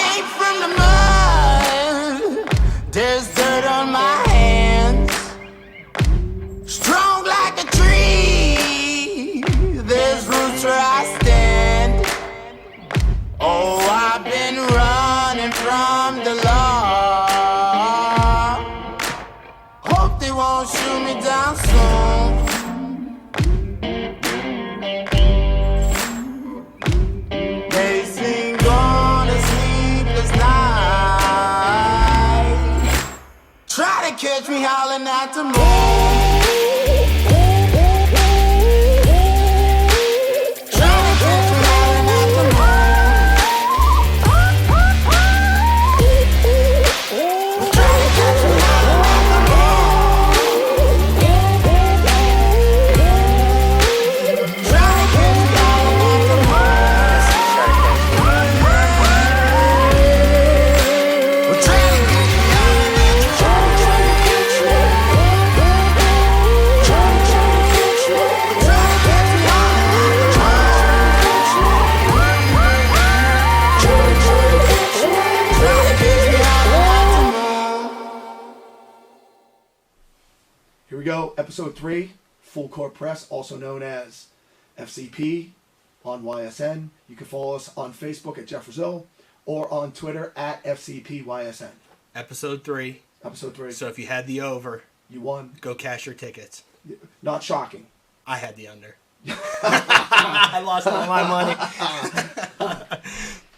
came from the mud. There's dirt on my hands. Strong like a tree. There's roots where I stand. Oh, I've been running from the law. Hope they won't shoot me down soon. They sing on a sleepless night. Try to catch me howling at the moon. Here we go, episode 3, Full Court Press, also known as FCP on YSN. You can follow us on Facebook at Jeff Brazil or on Twitter at FCPYSN. Episode 3. Episode 3. So if you had the over, You won. go cash your tickets. Not shocking. I had the under. I lost all my money.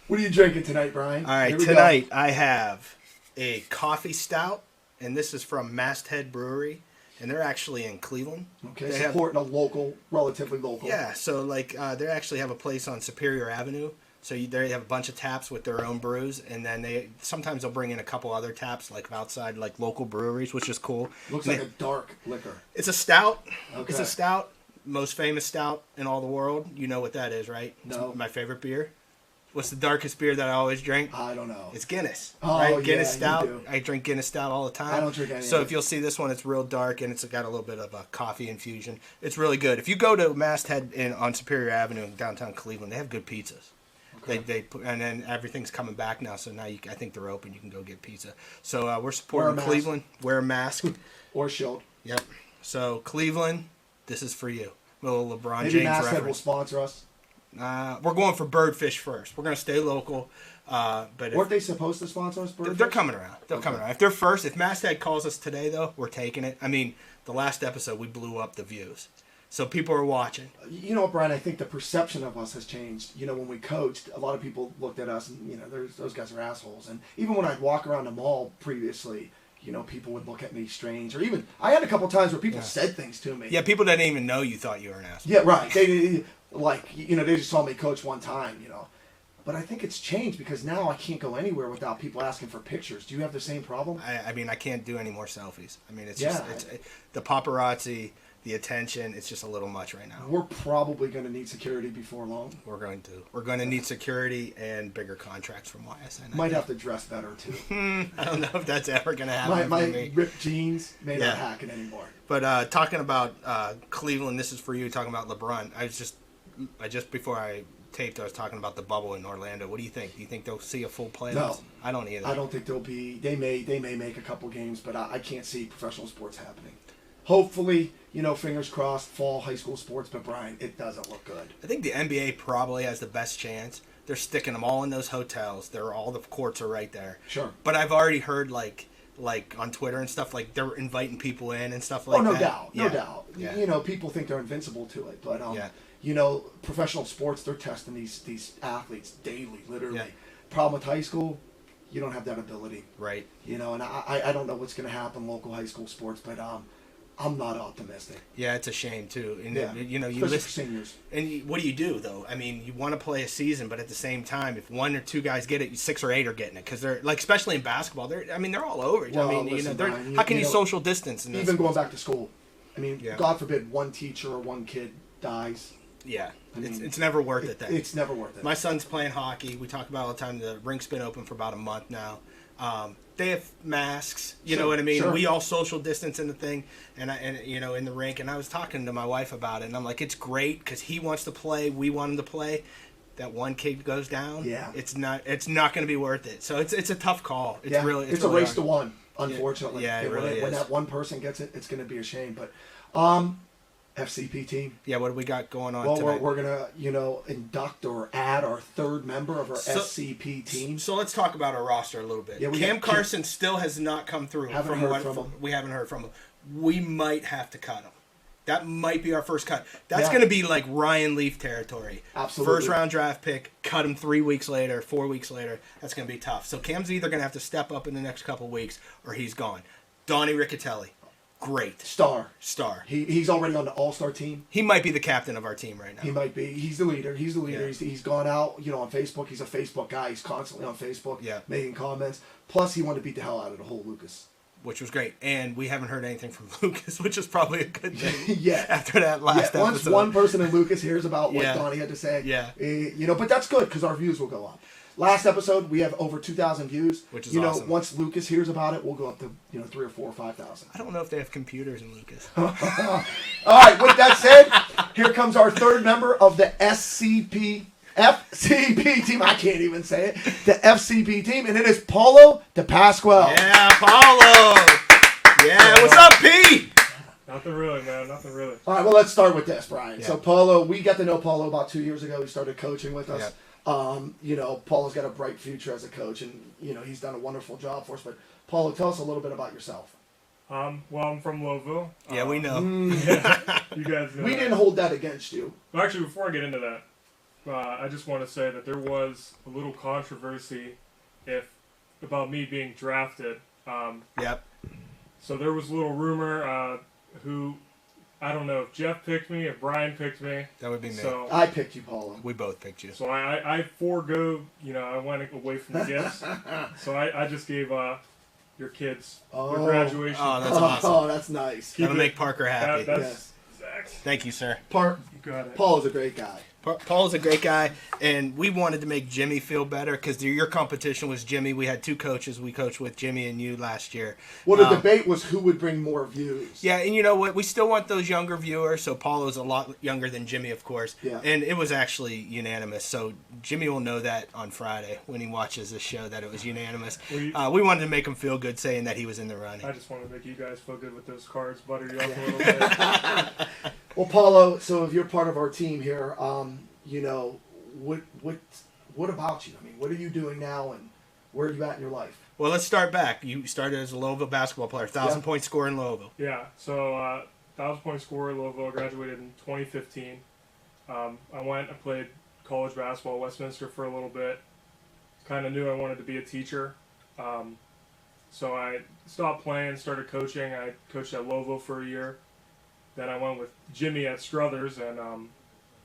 What are you drinking tonight, Brian? All right, Here we tonight go. I have a coffee stout, and this is from Masthead Brewery, and they're actually in Cleveland. Okay, They supporting a local, relatively local. Yeah, so like they actually have a place on Superior Avenue. So they have a bunch of taps with their own brews, and then sometimes they'll bring in a couple other taps like outside, like local breweries, which is cool. Looks And like a dark liquor. It's a stout. Okay. It's a stout. Most famous stout in all the world. You know what that is, right? No. It's my favorite beer. What's the darkest beer that I always drink? I don't know. It's Guinness. Oh, right? Guinness yeah, Stout. you do. I drink Guinness Stout all the time. I don't drink any So of if it. you'll see this one, it's real dark and it's got a little bit of a coffee infusion. It's really good. If you go to Masthead on Superior Avenue in downtown Cleveland, they have good pizzas. Okay. They put, and then everything's coming back now, so now I think they're open. You can go get pizza. So we're supporting Wear a mask. Cleveland. Wear a mask. Or shield. Yep. So Cleveland, this is for you. Little LeBron Maybe James Masthead will reference. sponsor us. We're going for Birdfish first. We're going to stay local. But Weren't they supposed to sponsor us? Birdfish? they're coming around. They're Okay. coming around. If they're first, if Masthead calls us today, though, we're taking it. I mean, the last episode, we blew up the views. So people are watching. You know what, Brian? I think the perception of us has changed. You know, when we coached, a lot of people looked at us and, those guys are assholes. And even when I'd walk around the mall previously, people would look at me strange. Or even, I had a couple times where people said things to me. Yeah, people didn't even know you thought you were an asshole. Yeah, right. They just saw me coach one time, But I think it's changed because now I can't go anywhere without people asking for pictures. Do you have the same problem? I mean, I can't do any more selfies. I mean, it's Yeah. just the paparazzi, the attention. It's just a little much right now. We're probably going to need security before long. We're going to need security and bigger contracts from YSN. Might have to dress better, too. I don't know if that's ever going to happen My for me. ripped jeans may Yeah. not hack it anymore. But talking about Cleveland, this is for you. Talking about LeBron, I just before I taped, I was talking about the bubble in Orlando. What do you think? Do you think they'll see a full playoffs? No. I don't either. I don't think they'll be. They may make a couple games, but I can't see professional sports happening. Hopefully, fingers crossed, fall high school sports. But Brian, it doesn't look good. I think the NBA probably has the best chance. They're sticking them all in those hotels. All the courts are right there. Sure. But I've already heard like on Twitter and stuff, like they're inviting people in and stuff like that. No doubt. Yeah. People think they're invincible to it, but Yeah. Professional sports, they're testing these athletes daily, literally. Yeah. Problem with high school, you don't have that ability. Right. And I don't know what's going to happen in local high school sports, but I'm not optimistic. Yeah, it's a shame too. And Yeah. you Especially listen, for seniors. and what do you do though? I mean, you want to play a season, but at the same time, if one or two guys get it, 6 or 8 are getting it because they're like, especially in basketball, they're all over. Well, I mean, listen, they're Brian, how can you know, social distance in this? Even going back to school. I mean, Yeah. God forbid one teacher or one kid dies. Yeah, I mean, it's never worth it. Then It's never worth it. my son's playing hockey. We talk about it all the time. The rink's been open for about a month now. They have masks, you know Sure, what I mean? sure. We all social distance in the thing, and in the rink. And I was talking to my wife about it, and I'm like, it's great because he wants to play, we want him to play. that one kid goes down, Yeah. it's not going to be worth it. So it's a tough call. It's really it's really a race hard. to one, unfortunately. Yeah, it really when is. that one person gets it, it's going to be a shame. But FCP team. Yeah, what do we got going on Well, tonight? we're gonna induct or add our third member of our SCP team. So let's talk about our roster a little bit. Yeah, Cam Carson still has not come through. We haven't heard from him. We might have to cut him. That might be our first cut. That's Yeah. going to be like Ryan Leaf territory. Absolutely. First round draft pick, cut him 3 weeks later, 4 weeks later. That's going to be tough. So Cam's either going to have to step up in the next couple weeks or he's gone. Donnie Riccatelli, great. Star. He's already on the All-Star team. He might be the captain of our team right now. He might be. He's the leader. Yeah. He's gone out, on Facebook. He's a Facebook guy. He's constantly on Facebook making comments. Plus, he wanted to beat the hell out of the whole Lucas. Which was great. And we haven't heard anything from Lucas, which is probably a good thing. Yeah. After that last Once episode. one person in Lucas hears about what Donnie had to say, but that's good because our views will go up. Last episode, we have over 2,000 views. Which is awesome. Once Lucas hears about it, we'll go up to 3 or 4 or 5,000. I don't know if they have computers in Lucas. All right, with that said, here comes our third member of the FCP team. I can't even say it. The FCP team, and it is Paolo DePasquale. Yeah, Paolo. Yeah, what's up, P? Nothing really, man. Nothing really. All right, well, let's start with this, Brian. Yeah. So, Paolo, we got to know Paolo about 2 years ago. He started coaching with us. Yep. Paolo's got a bright future as a coach, and, he's done a wonderful job for us. But, Paolo, tell us a little bit about yourself. Well, I'm from Louisville. Yeah, we know. You guys know. We that. didn't hold that against you. Well, actually, before I get into that, I just want to say that there was a little controversy about me being drafted. Yep. So there was a little rumor I don't know if Jeff picked me, if Brian picked me. That would be me. So I picked you, Paolo. We both picked you. So I forego, I went away from the gifts. So I just gave your kids their graduation. Oh, that's awesome. Oh, that's nice. That'll make Parker happy. That's exact. Thank you, sir. You got it. Paolo's a great guy. Paul's a great guy, and we wanted to make Jimmy feel better because your competition was Jimmy. We had two coaches. We coached with Jimmy and you last year. Well, the debate was who would bring more views. Yeah, and you know what? We still want those younger viewers, so Paulo's a lot younger than Jimmy, of course. Yeah. And it was actually unanimous, so Jimmy will know that on Friday when he watches this show that it was unanimous. We wanted to make him feel good saying that he was in the running. I just want to make you guys feel good with those cards, butter you up a little bit. Well, Paolo, so if you're part of our team here, what about you? I mean, what are you doing now, and where are you at in your life? Well, let's start back. You started as a Louisville basketball player, 1,000-point scorer in Louisville. Yeah, so 1,000-point scorer at Louisville, graduated in 2015. I played college basketball at Westminster for a little bit. Kind of knew I wanted to be a teacher. So I stopped playing, started coaching. I coached at Louisville for a year. Then I went with Jimmy at Struthers, and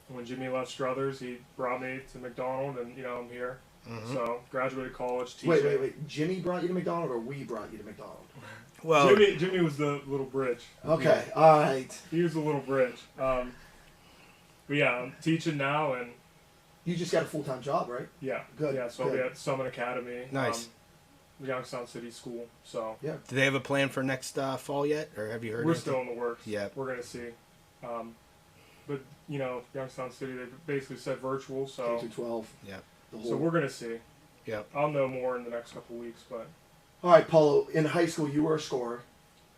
when Jimmy left Struthers, he brought me to McDonald, and I'm here. Mm-hmm. So graduated college, teaching. Wait. Jimmy brought you to McDonald, or we brought you to McDonald? Well, Jimmy was the little bridge. Okay, all right. He was the little bridge. But yeah, I'm teaching now, and you just got a full-time job, right? yeah, Good. Yeah, so I'll be at Summit Academy. Nice. Youngstown City School. So yeah. Do they have a plan for next fall yet, or have you heard? We're anything? still in the works. Yeah. We're gonna see. But Youngstown City, they basically said virtual, so K through 12. Yeah. So we're gonna see. Yeah. I'll know more in the next couple weeks, but. All right, Paolo. In high school, you were a scorer.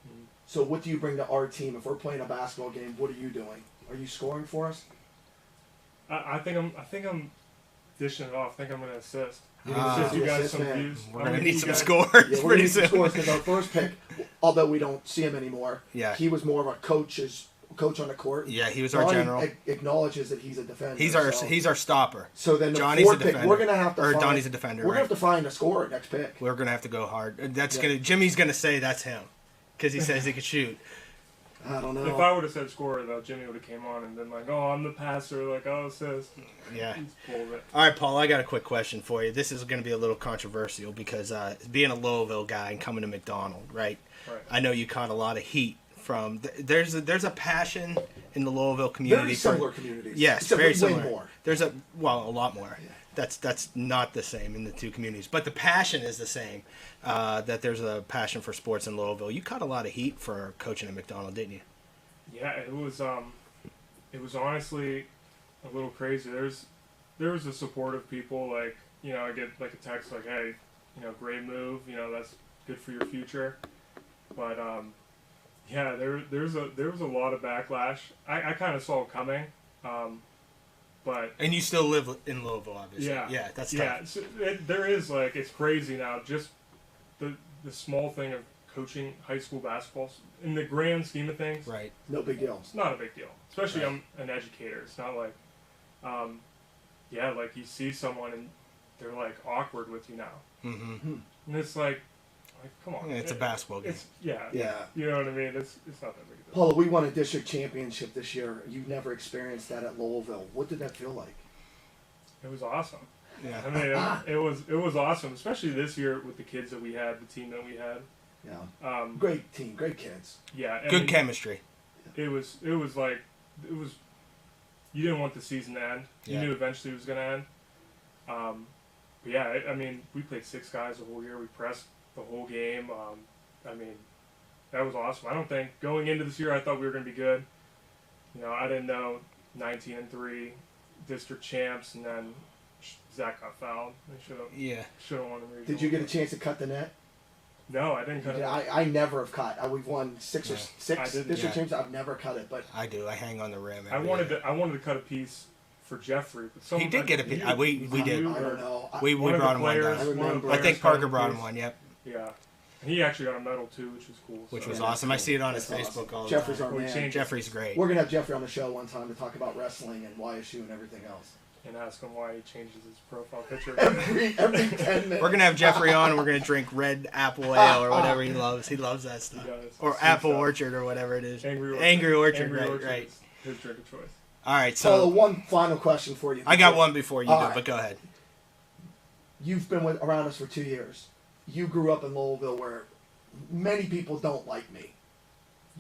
Mm-hmm. So what do you bring to our team? If we're playing a basketball game, what are you doing? Are you scoring for us? I think I'm dishing it off. I think I'm gonna assist. You guys some views. We're gonna need some scores. Yeah, we're gonna need some scores because our first pick, although we don't see him anymore, he was more of a coach on the court. Yeah, he was our general. Acknowledges that he's a defender. He's our stopper. So then the Johnny's fourth a pick, defender. we're gonna have to. Donnie's a defender. We're gonna have to find a scorer next pick. We're gonna have to go hard. Jimmy's gonna say that's him because he says he could shoot. I don't know. If I would have said scorer, though, Jimmy would have came on and been like, "Oh, I'm the passer," like, "Oh, assist." Yeah. He's full of it. All right, Paul. I got a quick question for you. This is going to be a little controversial because being a Louisville guy and coming to McDonald, right? Right. I know you caught a lot of heat from. There's a passion in the Louisville community. Very similar communities. Yes, except very way similar. more. There's a lot more. Yeah. That's not the same in the two communities, but the passion is the same. That there's a passion for sports in Louisville. You caught a lot of heat for coaching at McDonald, didn't you? Yeah, it was honestly a little crazy. there was a support of people. Like, you know, I get like a text like, hey, you know, great move. You know, that's good for your future. But yeah, there was a lot of backlash. I kind of saw it coming. But And you still live in Louisville, obviously. yeah, Yeah, that's tough. yeah. So there is like, it's crazy now. Just the small thing of coaching high school basketball in the grand scheme of things. Right. No big deal. It's not a big deal. Especially Right. I'm an educator. It's not like, yeah, like you see someone and they're like awkward with you now, Mm-hmm. and it's like come on. Yeah, it's a basketball game. It's yeah. Yeah. You know what I mean? It's not that big a deal. Paolo, we won a district championship this year. You've never experienced that at Louisville. What did that feel like? It was awesome. Yeah. I mean, it was awesome, especially this year with the kids that we had, the team that we had. Yeah. Great team, great kids. Yeah. Good chemistry. It was like you didn't want the season to end. You Yeah. knew eventually it was going to end. But yeah, I mean, we played 6 guys the whole year. We pressed the whole game. I mean, that was awesome. I don't think going into this year I thought we were going to be good. You know, I didn't know 19-3 district champs, and then Zach got fouled. They should have won the regional. Did you get a chance to cut the net? No, I didn't cut it. I never have cut. We've won 6 or Yeah. 6 I didn't. district Yeah. champs. I've never cut it, but I do. I hang on the rim. I wanted to cut a piece for Jeffrey, but He did get a piece. We did. I don't know. We one of brought the him one players- down. one of the I think players cut Parker a brought him piece. one. Yep. Yeah, and he actually got a medal too, which was cool. Which so. was Yeah, awesome. I see it on his that's Facebook awesome. all the Jeffrey's time. our We man. changed- Jeffrey's great. We're gonna have Jeffrey on the show one time to talk about wrestling and YSU and everything else. And ask him why he changes his profile picture. Every 10 minutes. We're gonna have Jeffrey on, and we're gonna drink red apple ale or whatever he loves. He loves that stuff. He does. Or Sweet apple stuff. orchard or whatever it is. Angry Orchard. Angry Orchard. Angry Right. Orchard Right. is his drink of choice. All right. So So one final question for you. I got one before you All do, right. but go ahead. You've been around us for 2 years. You grew up in Louisville, where many people don't like me.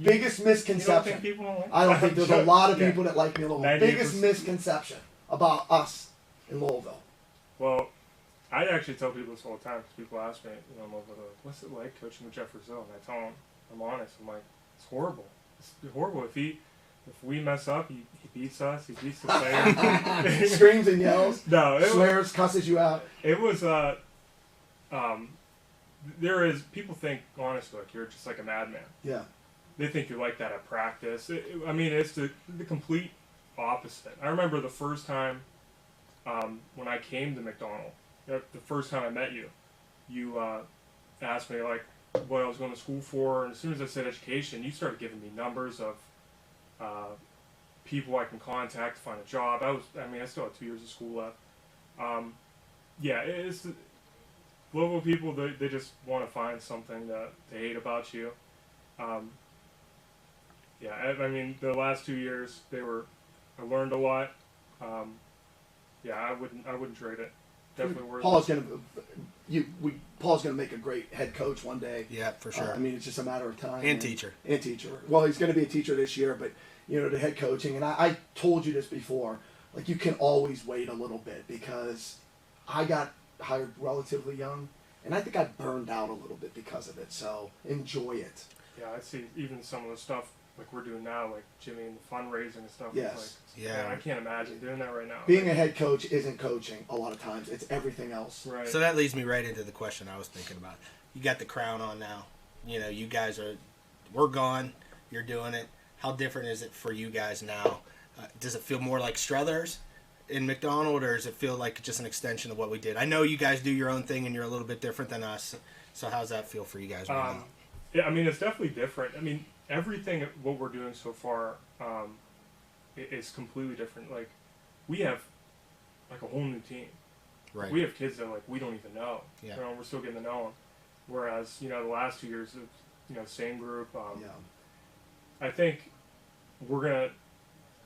Biggest You don't misconception. think people don't like I don't think there's a lot of Yeah. people that like me in Louisville. 98%. Biggest misconception about us in Louisville. Well, I actually tell people this all the time because people ask me, you know, I'm over what's it like coaching with Jeff Brazil? And I tell them, I'm honest. I'm like, it's horrible. It's horrible. If we mess up, he beats us. He beats the players. Screams and yells, No, swears, cusses you out. it was there is people think honestly like you're just like a madman. Yeah. They think you're like that at practice. I mean, it's the complete opposite. I remember the first time when I came to McDonald, the first time I met you, you asked me like what I was going to school for, and as soon as I said education, you started giving me numbers of people I can contact to find a job. I still had 2 years of school left. Yeah, it's Louisville people. They just want to find something to hate about you. Yeah, I mean the last 2 years I learned a lot. Yeah, I wouldn't trade it. Definitely worth Paul's it. gonna make a great head coach one day. Yeah, for sure. I mean, it's just a matter of time. And teacher. And teacher. Well, he's going to be a teacher this year, but the head coaching. And I told you this before. Like, you can always wait a little bit because I got hired relatively young, and I think I burned out a little bit because of it. So enjoy it. Yeah, I see even some of the stuff like we're doing now, like Jimmy and the fundraising and stuff. Yes. It's like, Yeah. man, I can't imagine doing that right now. Being a head coach isn't coaching a lot of times. It's everything else. Right. So that leads me right into the question I was thinking about. You got the crown on now. You guys we're gone. You're doing it. How different is it for you guys now? Does it feel more like Struthers in McDonald, or does it feel like just an extension of what we did? I know you guys do your own thing and you're a little bit different than us. So how's that feel for you guys right now? Yeah, I mean it's definitely different. I mean everything what we're doing so far is completely different. Like we have like a whole new team. Right. We have kids that like we don't even know. Yeah. We're still getting to know them. Whereas the last 2 years, same group. Yeah. I think we're gonna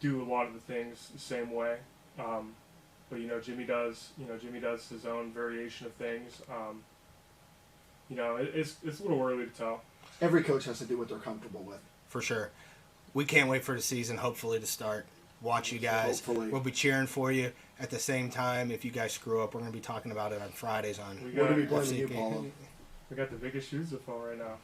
do a lot of the things the same way. But Jimmy does his own variation of things. It's a little early to tell. Every coach has to do what they're comfortable with. For sure. We can't wait for the season, hopefully, to start. Watch you guys. Hopefully. We'll be cheering for you. At the same time, if you guys screw up, we're going to be talking about it on Fridays on We We're going to be got blaming you, FCP. Paolo. We got the biggest shoes to fill right now.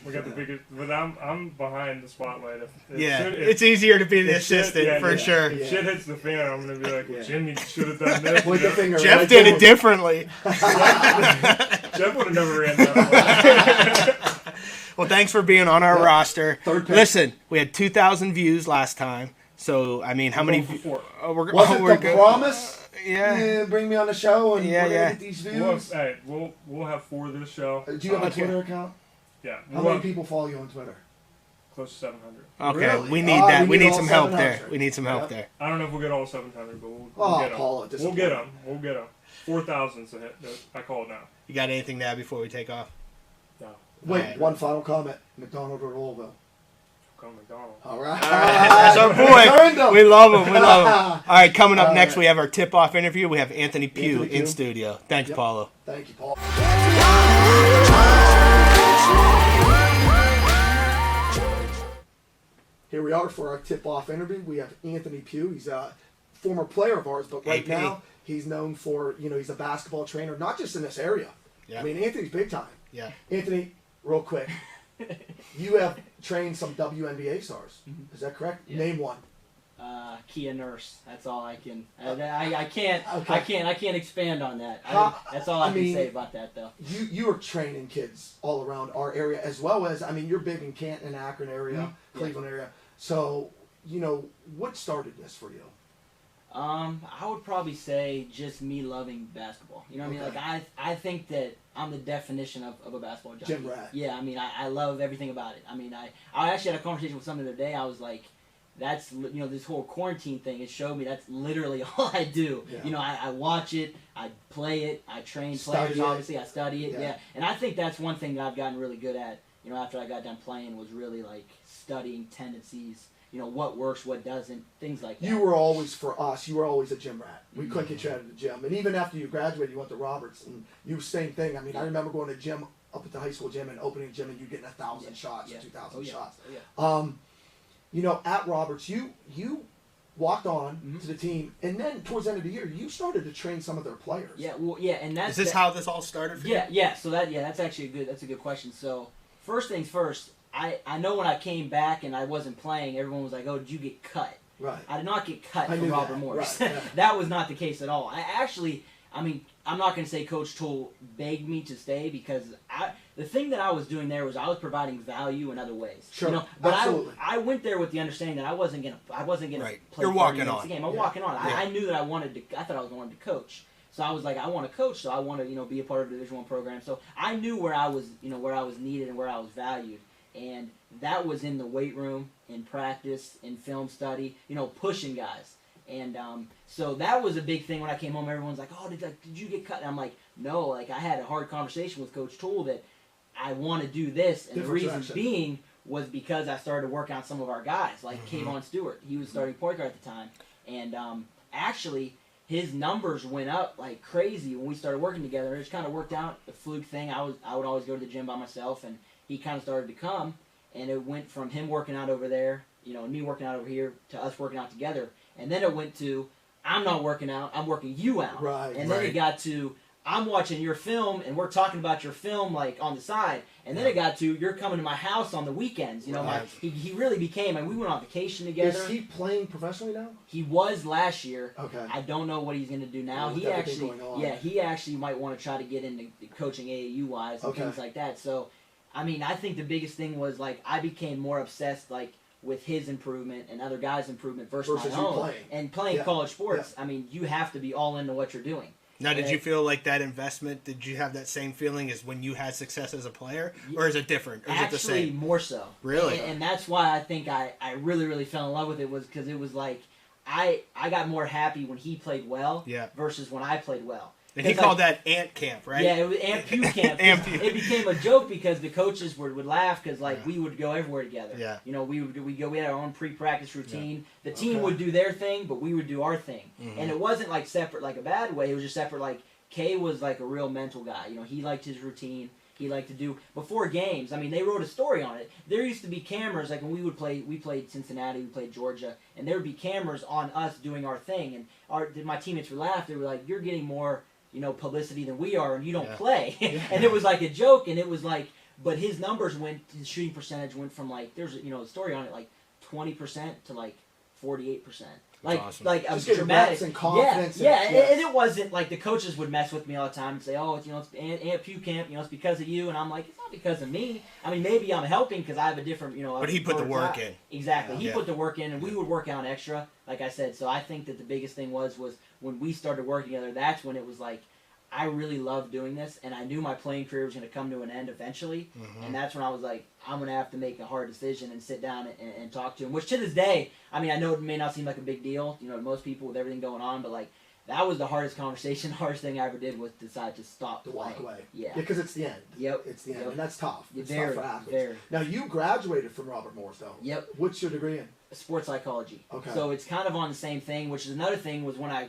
We got the biggest, but I'm behind the spotlight. It's easier to be the assistant for sure. If shit hits the fan, I'm gonna be like, well, Jimmy should have done this. Point the finger. Jeff did it differently. Jeff would have never ran that way. Well, thanks for being on our roster. Third pick. Listen, we had 2,000 views last time. So, I mean, how many? Before. Wasn't the promise? Yeah. Bring me on the show and we're gonna get these views. We'll have 4 this show. Do you have a Twitter account? Yeah. How many people follow you on Twitter? Close to 700. Okay, Really? we need that. We need all some help 700. there. We need some help there. I don't know if we'll get all 700, but we'll get them. Paolo, We'll get them. We'll get them. 4,000's a hit. I call it now. You got anything to add before we take off? No. Wait, Alright. one final comment. McDonald or Louisville? Call McDonald. All right. That's our boy. We love him. We love him. All right, coming up next, we have our tip-off interview. We have Anthony Pugh in studio. Thanks, Paolo. Thank you, Paul. Here we are for our tip-off interview. We have Anthony Pugh. He's a former player of ours, but right AP. now he's known for, he's a basketball trainer, not just in this area. Yeah. I mean, Anthony's big time. Yeah. Anthony, real quick, you have trained some WNBA stars. Is that correct? Yeah. Name one. Kia Nurse. That's all I can. I can't. Okay. I can't expand on that. That's all I, I mean, can say about that, though. You are training kids all around our area, as well as, I mean, you're big in Canton, Akron area, Cleveland area. So, what started this for you? I would probably say just me loving basketball. You know what I mean? Like I think that I'm the definition of a basketball junkie. Gym rat. Yeah, I mean I love everything about it. I mean I actually had a conversation with someone the other day. I was like, that's this whole quarantine thing. It showed me that's literally all I do. Yeah. I watch it, I play it, I train players. Obviously, I study it. Yeah, and I think that's one thing that I've gotten really good at. After I got done playing, was really like studying tendencies. What works, what doesn't, things like that. You were always, for us, you were always a gym rat. We couldn't get you out of the gym. And even after you graduated, you went to Roberts, and you same thing. I mean, I remember going to gym up at the high school gym and opening a gym, and you getting 1,000 shots or 2,000 shots. Oh, yeah. At Roberts, you walked on to the team, and then towards the end of the year, you started to train some of their players. Yeah, well, yeah, and that's... Is this how this all started for you? Yeah, so that's actually a good question. So, first things first, I know when I came back and I wasn't playing, everyone was like, oh, did you get cut? Right. I did not get cut I from knew Robert that. Morris. Right, yeah. That was not the case at all. I'm not going to say Coach Toole begged me to stay, because the thing that I was doing there was I was providing value in other ways. Sure, but absolutely. I went there with the understanding that I wasn't gonna Right. play You're 30 walking minutes on. a game. I'm Yeah. walking on. Yeah. I knew that I thought I was going to coach. So I was like, I want to coach, so I want to be a part of the Division I program. So I knew where I was needed and where I was valued, and that was in the weight room, in practice, in film study, pushing guys. And so that was a big thing when I came home. Everyone's like, oh, did you get cut? And I'm like, no, like I had a hard conversation with Coach Toole that I want to do this. And the reason being was because I started to work on some of our guys, like Kayvon Stewart. He was starting point guard at the time. And actually, his numbers went up like crazy when we started working together. It just kind of worked out, a fluke thing. I would always go to the gym by myself, and he kind of started to come. And it went from him working out over there, me working out over here, to us working out together. And then it went to, I'm not working out, I'm working you out. Right. And then it got to, I'm watching your film, and we're talking about your film, like, on the side. And then it got to, you're coming to my house on the weekends. Right. He really became, and we went on vacation together. Is he playing professionally now? He was last year. Okay. I don't know what he's going to do now. With everything going on. He actually might want to try to get into coaching AAU-wise and things like that. So, I mean, I think the biggest thing was, like, I became more obsessed, like, with his improvement and other guys' improvement versus my own. Playing. And playing college sports, I mean, you have to be all into what you're doing. Now, did you feel like that investment, did you have that same feeling as when you had success as a player? Or is it different? Or is it the same? Actually, more so. Really? And that's why I think I really, really fell in love with it, was because it was like, I got more happy when he played well versus when I played well. And he called that Ant Camp, right? Yeah, it was Ant Pugh Camp. It became a joke because the coaches would laugh because we would go everywhere together. Yeah. We had our own pre-practice routine. The team would do their thing, but we would do our thing. And it wasn't like separate like a bad way. It was just separate. Like Kay was like a real mental guy. He liked his routine. He liked to do before games. I mean, they wrote a story on it. There used to be cameras, like when we played Cincinnati, we played Georgia, and there would be cameras on us doing our thing. And my teammates would laugh. They were like, "You're getting more publicity than we are, and you don't play. And it was like a joke, and it was like, but his numbers his shooting percentage went from like, there's a story on it, like 20% to like 48%. Awesome. Like a Just getting dramatic reps and confidence. and it wasn't like the coaches would mess with me all the time and say, oh, it's Aunt Pugh camp, it's because of you, and I'm like, it's not because of me. I mean, maybe I'm helping because I have a different, But he put the work in. Exactly, he put the work in, and we would work out extra, like I said. So I think that the biggest thing was when we started working together. That's when it was like, I really love doing this, and I knew my playing career was going to come to an end eventually, and that's when I was like, I'm going to have to make a hard decision and sit down and talk to him, which to this day, I mean, I know it may not seem like a big deal, to most people with everything going on, but like, that was the hardest conversation, the hardest thing I ever did was decide to stop to playing. walk away. Yeah. Because it's the end. Yep. It's the end, and that's tough. It's Very, tough for athletes. very. Now, you graduated from Robert Morris, though. Yep. What's your degree in? Sports psychology. Okay. So it's kind of on the same thing, which is another thing was when I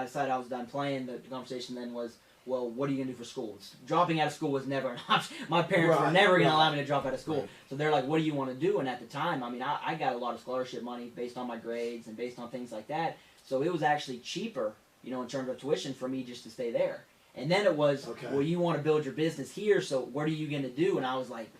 decided I was done playing, the conversation then was, well, what are you going to do for school? Dropping out of school was never an option. My parents were never going to allow me to drop out of school. Right. So they're like, what do you want to do? And at the time, I mean, I got a lot of scholarship money based on my grades and based on things like that. So it was actually cheaper, in terms of tuition for me just to stay there. And then it was, well, you want to build your business here, so what are you going to do? And I was like,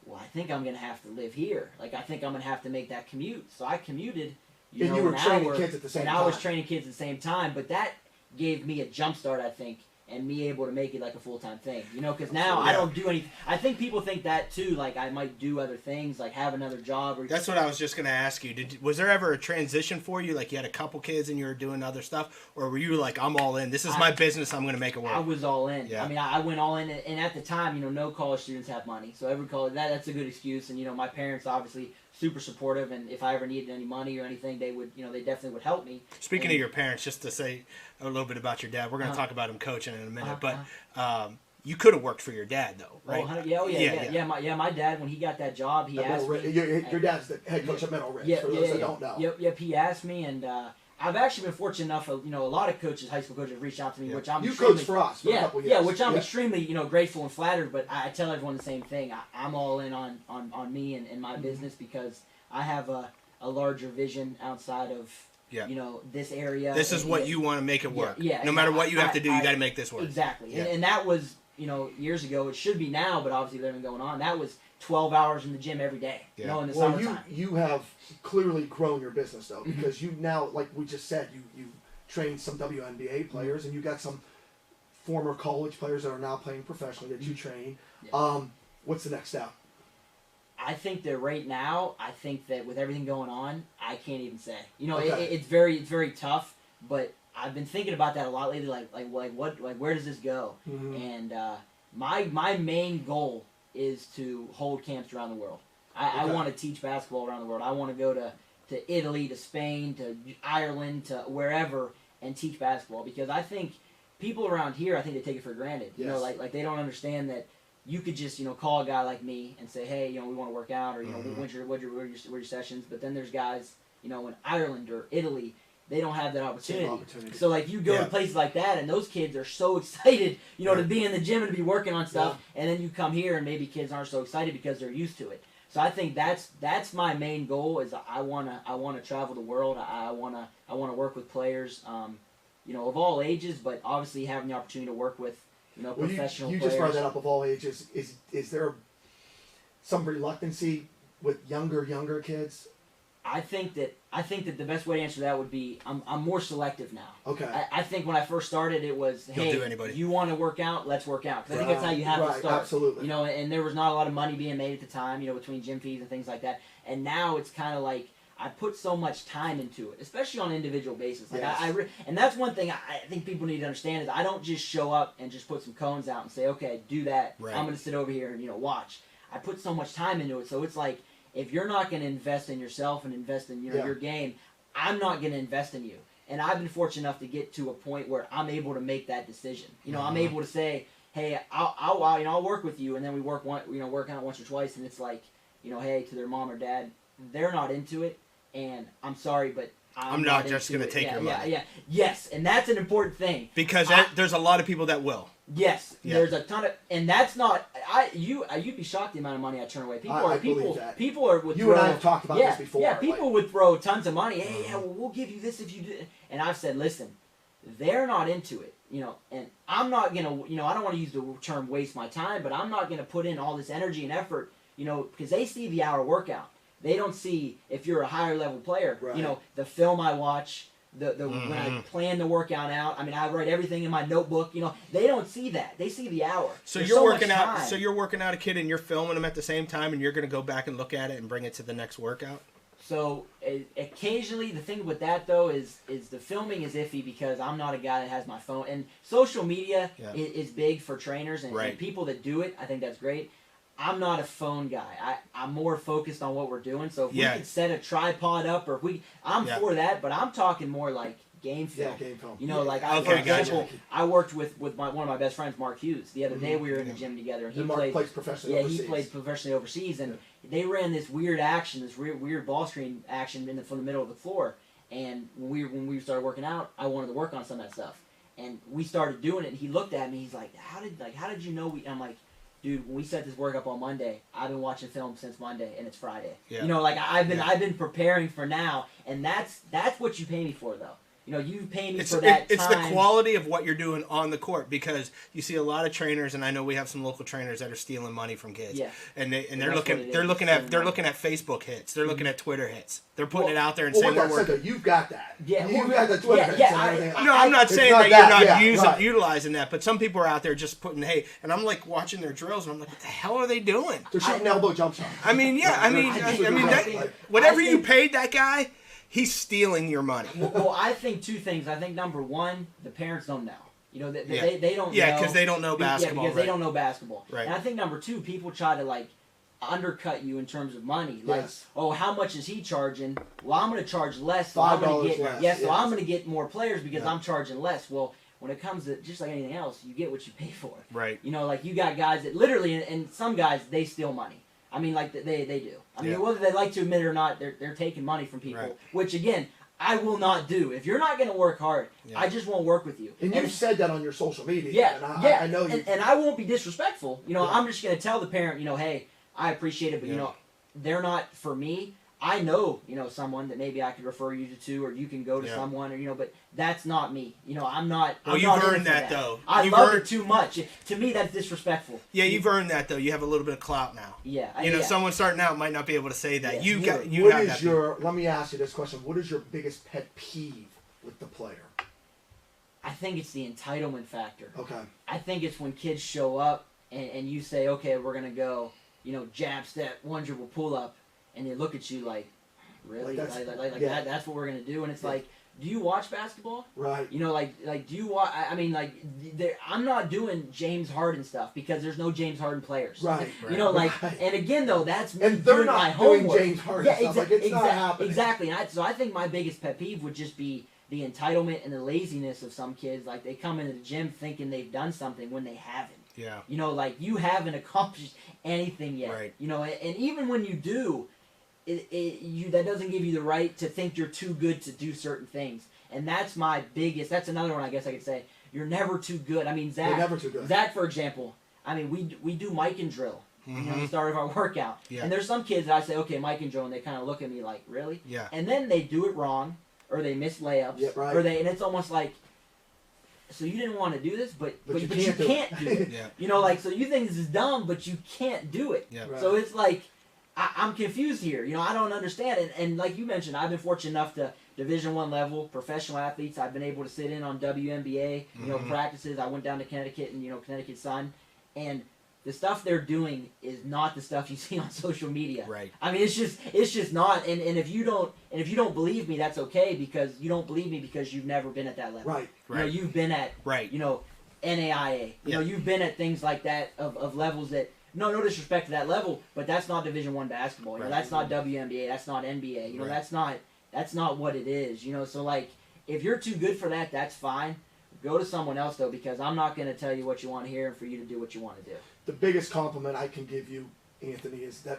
well, I think I'm going to have to live here. Like, I think I'm going to have to make that commute. So I commuted, you were training kids at the same time. And I was training kids at the same time. But that gave me a jump start, I think, and me able to make it like a full-time thing, because now I don't do anything. I think people think that too, like I might do other things, like have another job. Or that's what I was just going to ask you. Was there ever a transition for you? Like you had a couple kids and you were doing other stuff? Or were you like, I'm all in. This is my business. I'm going to make it work. I was all in. Yeah. I mean, I went all in. And at the time, no college students have money. So every college, that's a good excuse. And, my parents obviously super supportive. And if I ever needed any money or anything, they would, they definitely would help me. Speaking of your parents, just to say a little bit about your dad, we're going to talk about him coaching in a minute. But you could have worked for your dad, though, right? My dad, when he got that job, he asked me. Your dad's the head coach at Middle Ridge, for those that don't know. Yep, he asked me, and I've actually been fortunate enough, a lot of coaches, high school coaches, have reached out to me, which I'm You coached for us for a couple years. Yeah, which I'm extremely, grateful and flattered, but I tell everyone the same thing. I'm all in on me and my business because I have a larger vision outside of this area. This is what you want to make it work. Yeah. No matter what you have to do, you got to make this work. Exactly. Yeah. And that was, years ago. It should be now, but obviously with everything going on, that was 12 hours in the gym every day. Yeah. In the summertime. You have clearly grown your business though, because you now, like we just said, you trained some WNBA players, and you got some former college players that are now playing professionally that you train. Yeah. What's the next step? I think that right now, with everything going on, I can't even say. Okay. It's very tough, but I've been thinking about that a lot lately. Where does this go? Mm-hmm. And my main goal is to hold camps around the world. I want to teach basketball around the world. I want to go to Italy, to Spain, to Ireland, to wherever, and teach basketball, because I think people around here, I think they take it for granted. Yes. Like they don't understand that you could just call a guy like me and say, hey, we want to work out, or where's your sessions. But then there's guys in Ireland or Italy, they don't have that opportunity. So you go to places like that, and those kids are so excited, to be in the gym and to be working on stuff, and then you come here and maybe kids aren't so excited because they're used to it. So I think that's my main goal, is I wanna travel the world. I wanna work with players, of all ages, but obviously having the opportunity to work with professional you players. just brought that up, of all ages. Is there some reluctancy with younger kids? I think that the best way to answer that would be I'm more selective now. Okay. I think when I first started, it was, hey, you want to work out, let's work out. Because I think that's how you have to start. Absolutely. And there was not a lot of money being made at the time, between gym fees and things like that. And now it's kind of like I put so much time into it, especially on an individual basis. And that's one thing I think people need to understand, is I don't just show up and just put some cones out and say, okay, do that. Right. I'm going to sit over here and watch. I put so much time into it, so it's like, if you're not going to invest in yourself and invest in your game, I'm not going to invest in you. And I've been fortunate enough to get to a point where I'm able to make that decision. I'm able to say, hey, I'll work with you, and then we work out once or twice, and it's like, hey, to their mom or dad, they're not into it, and I'm sorry, but I'm not just going to take your money. Yes, and that's an important thing. Because there's a lot of people that will. Yes, there's a ton of, and that's not. You'd be shocked the amount of money I turn away. People would you and I have talked about this before. Yeah, people would throw tons of money. Hey, we'll give you this if you do. And I've said, listen, they're not into it, and I'm not gonna, I don't want to use the term waste my time, but I'm not gonna put in all this energy and effort, because they see the hour workout. They don't see if you're a higher level player, Right. The film I watch, the when I plan the workout out. I mean, I write everything in my notebook. They don't see that. They see the hour. So There's you're so working much out. time. So you're working out a kid, and you're filming them at the same time, and you're going to go back and look at it and bring it to the next workout. So occasionally, the thing with that though is the filming is iffy because I'm not a guy that has my phone, and social media is big for trainers and people that do it. I think that's great. I'm not a phone guy. I'm more focused on what we're doing. So if we could set a tripod up, or if I'm for that, but I'm talking more like game film. Yeah, game film. For example, I worked with one of my best friends, Mark Hughes. The other day we were in the gym together, and Mark plays professionally overseas. he played professionally overseas, and they ran this weird action, this weird ball screen action from the middle of the floor. And when we started working out, I wanted to work on some of that stuff, and we started doing it. And he looked at me, he's like, "How did you know?" I'm like, "Dude, when we set this work up on Monday, I've been watching film since Monday, and it's Friday. Yeah. I've been preparing for now, and that's what you pay me for, though. You pay me for that It's time. the quality of what you're doing on the court, because you see a lot of trainers, and I know we have some local trainers that are stealing money from kids. Yeah. And they're That's looking what it they're is. looking at Facebook hits. They're looking at Twitter hits. They're putting it out there and Well, saying with we're that said, working. though, you've got that. Yeah, You've well, got the Twitter hits and everything. No, I'm not It's saying not that you're not right. utilizing that, but some people are out there just putting, and I'm like watching their drills, and I'm like, what the hell are they doing? They're shooting elbow jump shots. I mean, whatever you paid that guy, he's stealing your money. Well, I think two things. I think number one, the parents don't know. They don't know. Yeah, because they don't know basketball. Yeah, because they don't know basketball. Right. And I think number two, people try to undercut you in terms of money. Yes. Oh, how much is he charging? Well, I'm going to charge less. So I'm $5 going to get less. yes. So Yes. I'm going to get more players because I'm charging less. Well, when it comes to just like anything else, you get what you pay for. Right. You got guys that literally, and some guys they steal money. I mean, they do. I mean, whether they like to admit it or not, they're taking money from people. Right. Which again, I will not do. If you're not going to work hard, I just won't work with you. And you've said that on your social media. Yeah, and I know you. And I won't be disrespectful. I'm just going to tell the parent, hey, I appreciate it, but they're not for me. I know, someone that maybe I could refer you to, or you can go to someone, or but that's not me. I'm not. Well, I'm you've not earned into that, though. I You've love earned- it too much. To me, that's disrespectful. Yeah, you've earned that, though. You have a little bit of clout now. Yeah. Someone starting out might not be able to say that. Yeah. Let me ask you this question. What is your biggest pet peeve with the player? I think it's the entitlement factor. Okay. I think it's when kids show up and you say, okay, we're going to go, jab step, one dribble pull up, and they look at you like, really? That's what we're going to do? And it's like, do you watch basketball? Right. Do you watch? I mean, I'm not doing James Harden stuff because there's no James Harden players. Right. And again, though, that's me and they're doing not my doing homework. James Harden stuff. It's not happening. Exactly. And so I think my biggest pet peeve would just be the entitlement and the laziness of some kids. Like, they come into the gym thinking they've done something when they haven't. Yeah. You haven't accomplished anything yet. Right. And even when you do, that doesn't give you the right to think you're too good to do certain things. And that's that's another one I guess I could say. You're never too good. I mean, Zach. You're never too good. Zach, for example, I mean, we do mic and drill. The start of our workout. Yeah. And there's some kids that I say, okay, mic and drill, and they kind of look at me like, really? Yeah. And then they do it wrong, or they miss layups, right. and it's almost like, so you didn't want to do this, but you can't do it. Yeah. So you think this is dumb, but you can't do it. Yeah. Right. So it's like, I'm confused here. I don't understand it. And like you mentioned, I've been fortunate enough to Division I level professional athletes. I've been able to sit in on WNBA, practices. I went down to Connecticut and Connecticut Sun, and the stuff they're doing is not the stuff you see on social media. Right. I mean, it's just not. And if you don't believe me, that's okay, because you don't believe me because you've never been at that level. Right. Right. You've been at NAIA. You've been at things like that of levels that. No disrespect to that level, but that's not Division I basketball. Right. That's not WNBA. That's not NBA. Right. That's not what it is. So like, if you're too good for that, that's fine. Go to someone else though, because I'm not going to tell you what you want to hear and for you to do what you want to do. The biggest compliment I can give you, Anthony, is that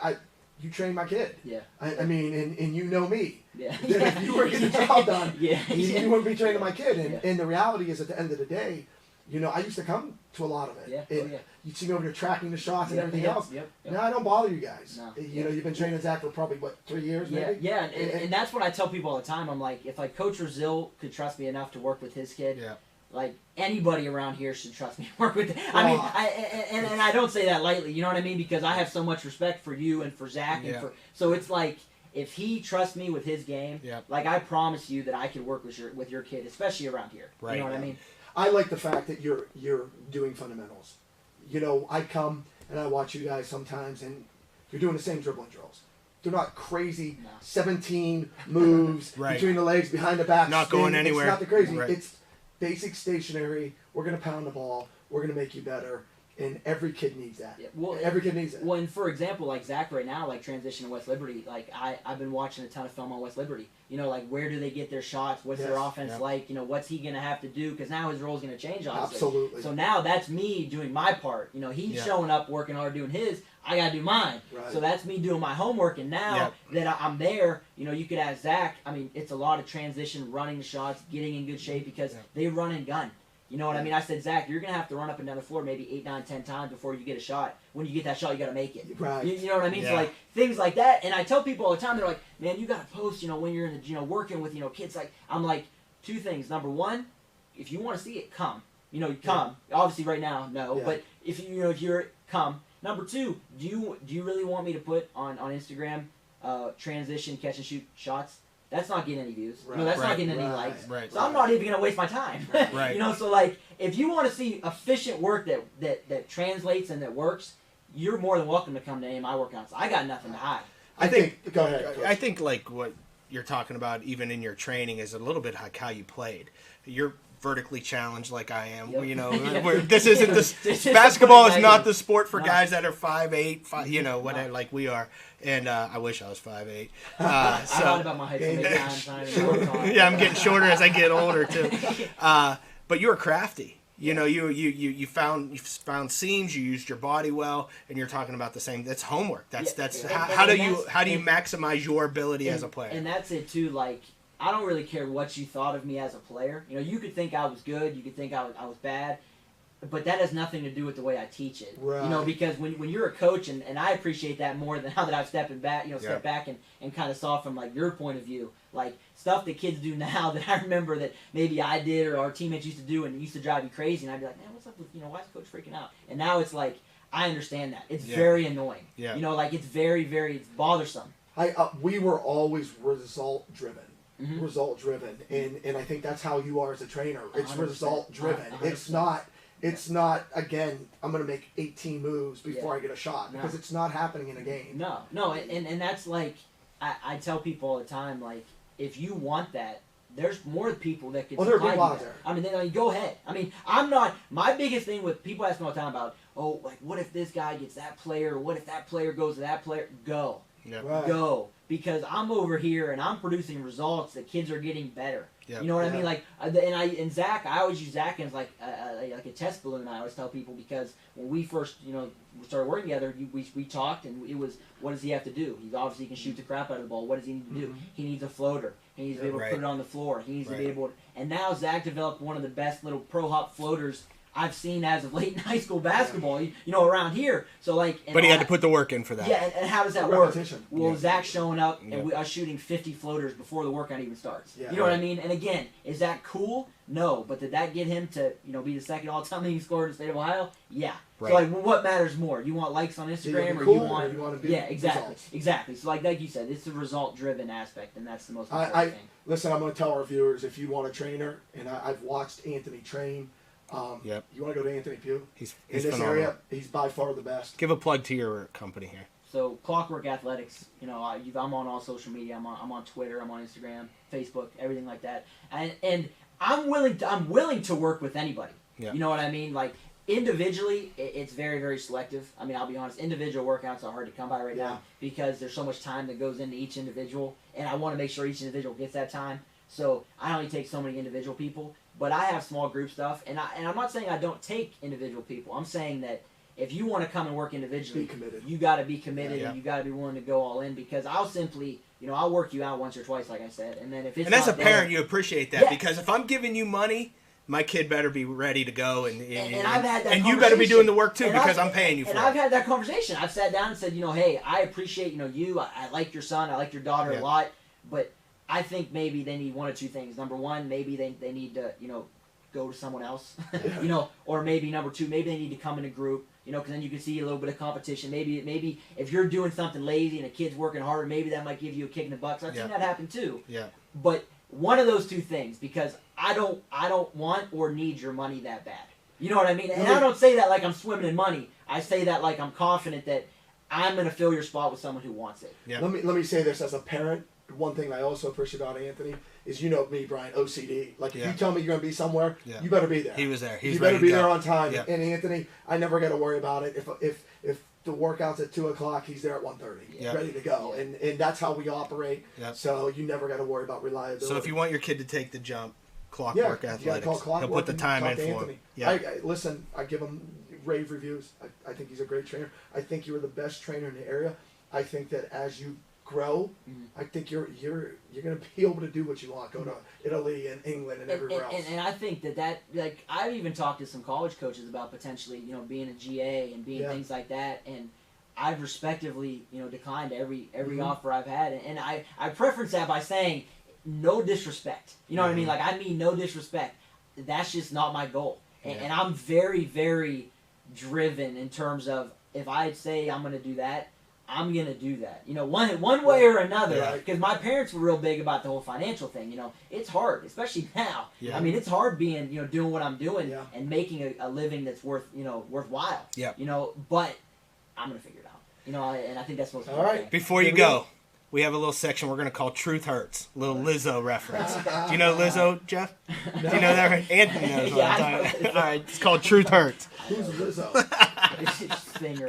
you trained my kid. Yeah. I mean, and you know me. Yeah. That if you were getting the job done, yeah. you wouldn't be training my kid. And, Yeah. and the reality is, at the end of the day, You know, I used to come to a lot of it. Yeah. And you'd see me over there tracking the shots and everything else. Yep. Now I don't bother you guys. No. You know, you've been training Zach for probably, 3 years maybe? Yeah, and that's what I tell people all the time. I'm like, if like Coach Brazil could trust me enough to work with his kid, like anybody around here should trust me to work with. I mean, and I don't say that lightly. You know what I mean? Because I have so much respect for you and for Zach, and so it's like if he trusts me with his game, like I promise you that I could work with your kid, especially around here. Right. You know what I mean? I like the fact that you're doing fundamentals. You know, I come and I watch you guys sometimes, and you're doing the same dribbling drills. They're not crazy 17 moves between the legs, behind the back. Not going anywhere. It's not the crazy. Right. It's basic stationary. We're going to pound the ball. We're going to make you better. And every kid needs that. Yeah, well, every kid needs that. Well, and for example, like Zach right now, like transition to West Liberty, like I've been watching a ton of film on West Liberty. You know, like where do they get their shots? What's their offense like? You know, what's he going to have to do? Because now his role's going to change, obviously. Absolutely. So now that's me doing my part. You know, he's showing up, working hard, doing his. I got to do mine. Right. So that's me doing my homework. And now that I'm there, you know, you could ask Zach. I mean, it's a lot of transition, running the shots, getting in good shape because they run and gun. You know what I mean? I said, Zach, you're going to have to run up and down the floor maybe 8, 9, 10 times before you get a shot. When you get that shot, you got to make it. Right. You know what I mean? So, like, things like that. And I tell people all the time, they're like, man, you got to post, you know, when you're in the, you know, working with, you know, kids. Like, I'm like, 2 things. Number 1, if you want to see it, come. You know, come. Obviously, right now, no. But if you're, come. Number 2, do you really want me to put on Instagram transition, catch and shoot shots? That's not getting any views. Right. No, that's not getting any likes. Right. So I'm not even going to waste my time. You know, so like, if you want to see efficient work that translates and that works, you're more than welcome to come to any of my workouts. I got nothing to hide. I think go ahead. Coach. I think like what you're talking about, even in your training, is a little bit like how you played. You're vertically challenged like I am. You know, this isn't this basketball is not the sport for guys that are 5'8", you know, whatever, like we are. And I wish I was 5'8". I thought about my height so many times. Yeah, I'm getting shorter as I get older too. But you were crafty. You know, you found seams. You used your body well, and you're talking about the same. That's homework. How do you maximize your ability as a player? And that's it too. Like, I don't really care what you thought of me as a player. You know, you could think I was good. You could think I was bad. But that has nothing to do with the way I teach it. Right. You know, because when you're a coach, and I appreciate that more than now that I've stepped back, and kind of saw from like your point of view, like stuff that kids do now that I remember that maybe I did or our teammates used to do and it used to drive you crazy, and I'd be like, man, what's up with, you know, why is coach freaking out? And now it's like, I understand that. It's very annoying. Yeah. You know, like it's very, very bothersome. We were always result driven. Result driven, and I think that's how you are as a trainer. It's result driven. 100%. It's not, again, I'm going to make 18 moves before I get a shot, because it's not happening in a game. No, and that's like, I tell people all the time, like, if you want that, there's more people that can there are people out there. I mean, go ahead. I mean, I'm not, my biggest thing with people ask me all the time about, oh, like, what if this guy gets that player, or what if that player goes to that player? Go. Yep. Right. Go. Because I'm over here and I'm producing results that kids are getting better. Yep. You know what I mean? Like, and Zach, I always use Zach as like a test balloon. I always tell people, because when we first, you know, started working together, we talked, and it was, what does he have to do? He obviously can shoot the crap out of the ball. What does he need to do? He needs a floater. He needs to be able to put it on the floor. He needs to be able to, and now Zach developed one of the best little pro hop floaters I've seen as of late in high school basketball, you know, around here. So like, but he had to put the work in for that. Yeah, and how does that work? Well, Zach's showing up, and we are shooting 50 floaters before the workout even starts. Yeah, you know what I mean? And again, is that cool? No, but did that get him to, you know, be the second all-time leading scorer in the state of Ohio? Yeah. Right. So like, what matters more? You want likes on Instagram, or you want to be exactly. So like you said, it's the result-driven aspect, and that's the most important thing. Listen, I'm going to tell our viewers, if you want a trainer, and I've watched Anthony train. You want to go to Anthony Pugh? He's in this phenomenal. area. He's by far the best. Give a plug to your company here. So Clockwork Athletics, you know, I'm on all social media. I'm on Twitter. I'm on Instagram, Facebook, everything like that. And I'm willing to work with anybody. Yeah. You know what I mean? Like, individually, it's very, very selective. I mean, I'll be honest. Individual workouts are hard to come by right now, because there's so much time that goes into each individual, and I want to make sure each individual gets that time. So I only take so many individual people. But I have small group stuff, and I'm not saying I don't take individual people. I'm saying that if you want to come and work individually, you got to be committed, and you got to be willing to go all in, because I'll simply, you know, I'll work you out once or twice, like I said, and then if it's and as a parent, you appreciate that, because if I'm giving you money my kid better be ready to go, and I've had that and you better be doing the work too, because I'm paying you for it. And I've had that conversation. I've sat down and said, hey, I appreciate you. I like your son, I like your daughter a lot, but I think maybe they need one or two things. Number one, maybe they need to go to someone else, or maybe number two, maybe they need to come in a group. Because then you can see a little bit of competition. Maybe if you're doing something lazy and a kid's working harder, maybe that might give you a kick in the butt. So I've seen that happen too. Yeah. But one of those two things, because I don't want or need your money that bad. You know what I mean? And I don't say that like I'm swimming in money. I say that like I'm confident that I'm going to fill your spot with someone who wants it. Yeah. Let me say this as a parent. One thing I also appreciate about Anthony is, me, Brian, OCD. Like, if you tell me you're going to be somewhere, you better be there. He was there. You better be there on time. Yep. And Anthony, I never got to worry about it. If the workout's at 2 o'clock, he's there at 1:30, ready to go. Yeah. And that's how we operate. Yep. So you never got to worry about reliability. So if you want your kid to take the jump, Clockwork Athletics, Clockwork, he'll put the time in for him. Yeah. Listen, I give him rave reviews. I think he's a great trainer. I think you are the best trainer in the area. I think that as you grow, I think you're going to be able to do what you want. Go to Italy and England and everywhere else. And I think that like, I've even talked to some college coaches about potentially being a GA and being things like that, and I've respectively declined every offer I've had, and I preference that by saying no disrespect. You know what I mean? Like, I mean no disrespect. That's just not my goal, and I'm very, very driven in terms of, if I say I'm going to do that, I'm going to do that. One way or another. Because my parents were real big about the whole financial thing. It's hard, especially now. Yeah. I mean, it's hard being, doing what I'm doing and making a living that's worthwhile. Yeah. But I'm going to figure it out. And I think that's most All right. Before you go, we have a little section we're going to call Truth Hurts. A little Lizzo reference. Do you know Lizzo, Jeff? Do you know that? Anthony knows what I'm talking about. All right, it's called Truth Hurts. Who's Lizzo? Finger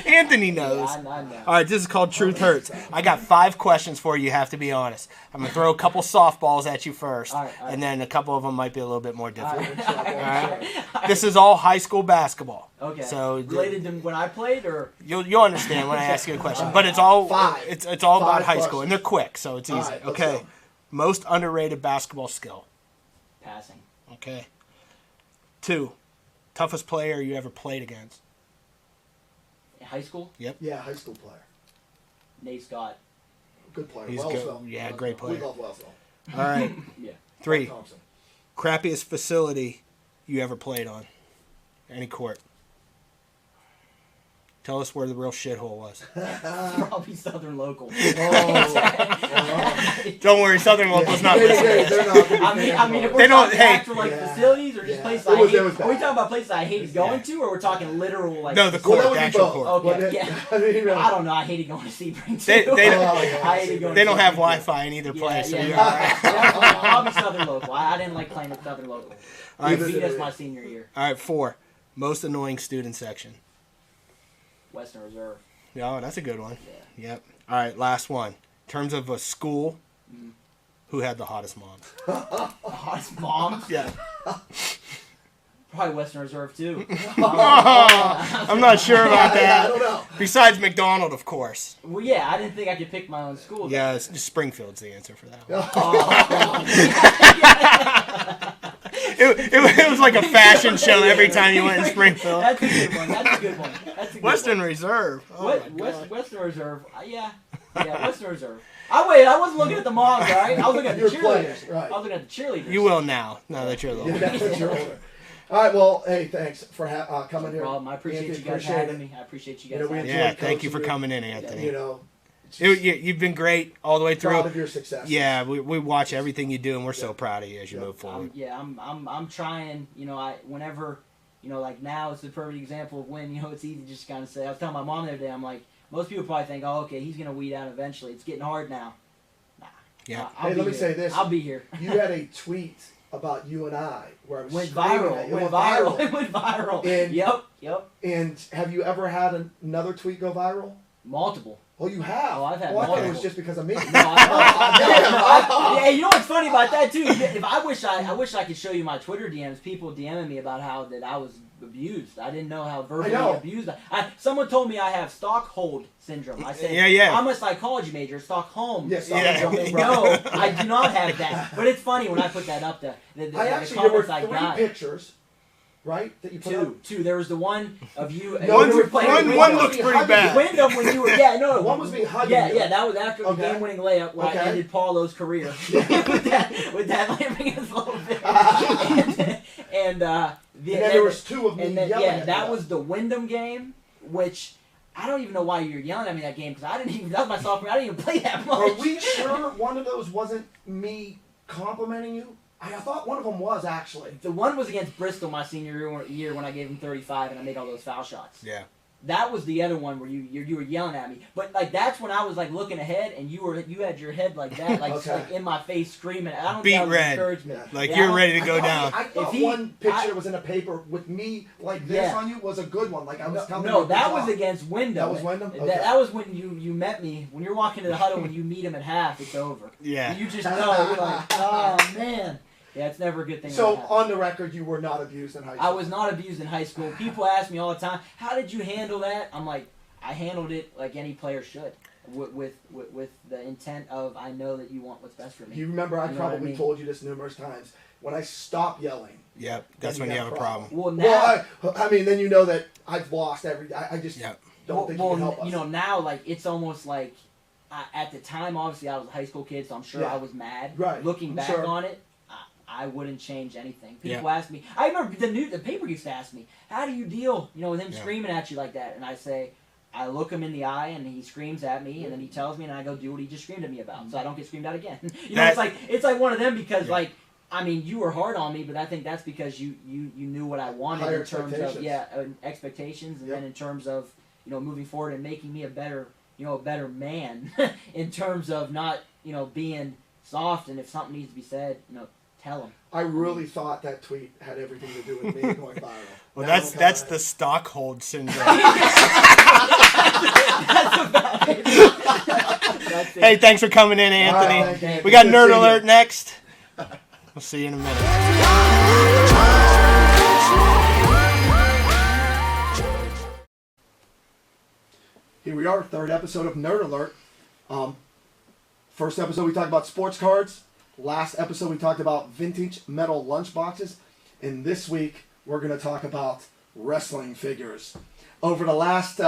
Anthony knows. I know. All right, this is called Truth Hurts. I got 5 questions for you. You have to be honest. I'm going to throw a couple softballs at you first, all right. And then a couple of them might be a little bit more difficult. All right. This is all high school basketball. Okay. So related to when I played, or you'll understand when I ask you a question. But it's all 5. it's all about 5 high school, questions. and they're quick, so it's easy. All right, let's Okay. go. Most underrated basketball skill. passing. Okay. 2. Toughest player you ever played against. In high school, Yeah, high school player. Nate Scott. Good player. He's Wellsville. good. Yeah, Wellsville. great player. We love Wellsville. All right. Yeah. 3. Thompson. Crappiest facility you ever played on. Any court. Tell us where the real shithole was. Probably Southern Local. Don't worry, Southern Local's not listening. They're not gonna be I mean, if we're They don't- talking hey. actual like Yeah. facilities or just Yeah. places It I was- hate, it was are we bad. talking about places I hated going to, or we're talking literal like? No, the Well, court, that would the be actual both. court. Okay, Wasn't it? yeah. I mean, really. I don't know. I hated going to Sebring too. They I hated going. They to don't have Sebring, Wi-Fi in either too. place. Yeah, so yeah, you're all right. yeah. I'll be Southern Local. I didn't like playing at Southern Local. All right, They beat us my senior year. All right, 4. Most annoying student section. Western Reserve. Oh, that's a good one. Yeah. Yep. All right, last one. In terms of a school, who had the hottest moms? The hottest moms. Yeah. Probably Western Reserve too. I'm not sure about I that. don't know. Besides McDonald, of course. Well, yeah, I didn't think I could pick my own school. Yeah, Springfield's the answer for that one. Oh. It was like a fashion show every time you went in Springfield. That's a good one. That's a good one. That's a good Western one. Reserve. Oh my God. Western Reserve. Yeah, Western Reserve. I wasn't looking at the moms, all right? I was looking at the You're cheerleaders. playing, right. I was looking at the cheerleaders. You will now that you're a little. Yeah, that's your older. All right, well, hey, thanks for coming No here. problem. I appreciate Anthony, you guys appreciate having it. me. I appreciate you You guys know, we having me. Yeah, enjoyed thank you for coaching coming in, Anthony. You know, You've been great all the way through. proud of your success. Yeah, we watch everything you do, and we're so proud of you as you move forward. I'm trying. Whenever, like now it's the perfect example of when it's easy to just kind of say. I was telling my mom the other day. I'm like, most people probably think, oh, okay, he's gonna weed out eventually. It's getting hard now. Nah. Yeah. I'll Hey, be let me here. say this. I'll be here. You had a tweet about you and I where I was Went screaming viral. at It you. went viral. It went viral. And- Yep. And have you ever had another tweet go viral? Multiple. Oh, you have? Oh, I've had I thought it multiple. was just because of me. Yeah, you know what's funny about that too? If I wish I could show you my Twitter DMs. People DMing me about how that I was abused. I didn't know how verbally abused. Someone told me I have Stockholm syndrome. I said, I'm a psychology major. Stockholm syndrome. No, I do not have that. But it's funny when I put that up. The there were 3 pictures. Right? That you put up? Two. There was the one of you. One looks pretty bad. Wyndham when you were one was me hugging you. Yeah, that was after the game-winning layup where I ended Paolo's career with that lamping his little bit. And then there was 2 of me yelling at that was the Wyndham game, which I don't even know why you're yelling at me that game because that was my sophomore. I didn't even play that much. Are we sure one of those wasn't me complimenting you? I thought one of them was, actually. The one was against Bristol my senior year when I gave him 35 and I made all those foul shots. Yeah. That was the other one where you were yelling at me. But like that's when I was like looking ahead and you had your head like that, like, like in my face screaming. I don't think that would encourage me. Like you're ready to go down. I thought one picture that was in a paper with me like this on you was a good one. Like I was telling you. No, that was against Wyndham. That was Wyndham? Okay. That was when you met me. When you're walking to the huddle, when you meet him at half, it's over. Yeah. You just know. You're like, oh man. Yeah, it's never a good thing. So, on the record, you were not abused in high school? I was not abused in high school. People ask me all the time, how did you handle that? I'm like, I handled it like any player should, with the intent of, I know that you want what's best for me. You remember, I probably told you this numerous times. When I stop yelling... Yep, that's when you have a problem. Well, now... I mean, then you know that I've lost every... I just don't think you can help us. You know, now, like, it's almost like... at the time, obviously, I was a high school kid, so I'm sure I was mad. Right. Looking back on it, I wouldn't change anything. People ask me. I remember the paper used to ask me, "How do you deal, with him screaming at you like that?" And I say, I look him in the eye, and he screams at me, and then he tells me, and I go do what he just screamed at me about, so I don't get screamed at again. It's like one of them because like. I mean, you were hard on me, but I think that's because you knew what I wanted in terms of expectations, and then in terms of moving forward and making me a better man in terms of not being soft, and if something needs to be said, tell him. I really thought that tweet had everything to do with me going viral. Well, that's the Stockholm syndrome. That's about it. Hey, thanks for coming in, Anthony. Right, we got Nerd Alert next. We'll see you in a minute. Here we are, 3rd episode of Nerd Alert. First episode we talked about sports cards. Last episode we talked about vintage metal lunchboxes. And this week we're going to talk about wrestling figures. Over the last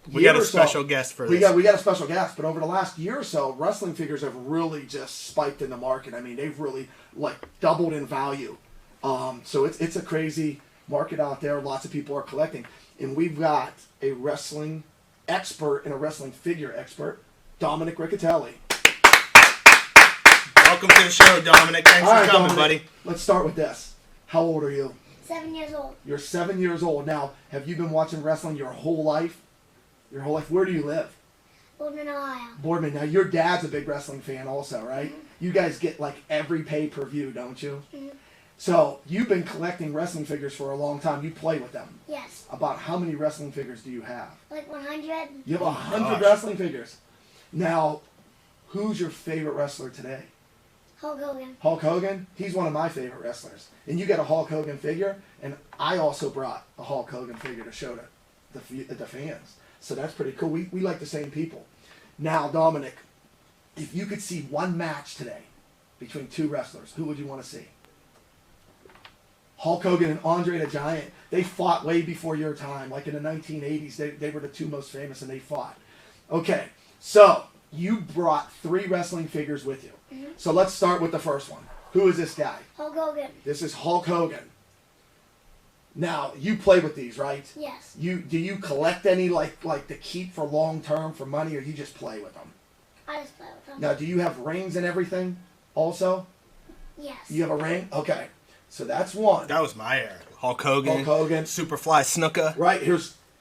we got a special guest for this. We got a special guest, but over the last year or so, wrestling figures have really just spiked in the market. I mean, they've really doubled in value. So it's a crazy market out there. Lots of people are collecting, and we've got a wrestling expert and a wrestling figure expert, Dominic Riccatelli. Welcome to the show, Dominic. Thanks for coming, Dominic, buddy. Let's start with this. How old are you? 7 years old. You're 7 years old. Now, have you been watching wrestling your whole life? Your whole life? Where do you live? Boardman, Ohio. Boardman. Now, your dad's a big wrestling fan also, right? Mm-hmm. You guys get every pay-per-view, don't you? Mm-hmm. So, you've been collecting wrestling figures for a long time. You play with them. Yes. About how many wrestling figures do you have? 100. You have 100 wrestling figures. Now, who's your favorite wrestler today? Hulk Hogan. Hulk Hogan? He's one of my favorite wrestlers. And you got a Hulk Hogan figure, and I also brought a Hulk Hogan figure to show to the fans. So that's pretty cool. We like the same people. Now, Dominic, if you could see one match today between 2 wrestlers, who would you want to see? Hulk Hogan and Andre the Giant. They fought way before your time. Like in the 1980s, they were the 2 most famous, and they fought. Okay, so you brought 3 wrestling figures with you. Mm-hmm. So let's start with the first one. Who is this guy? Hulk Hogan. This is Hulk Hogan. Now, you play with these, right? Yes. Do you collect any like to keep for long term for money, or you just play with them? I just play with them. Now, do you have rings and everything also? Yes. You have a ring? Okay. So that's one. That was my era. Hulk Hogan. Superfly Snuka. Right,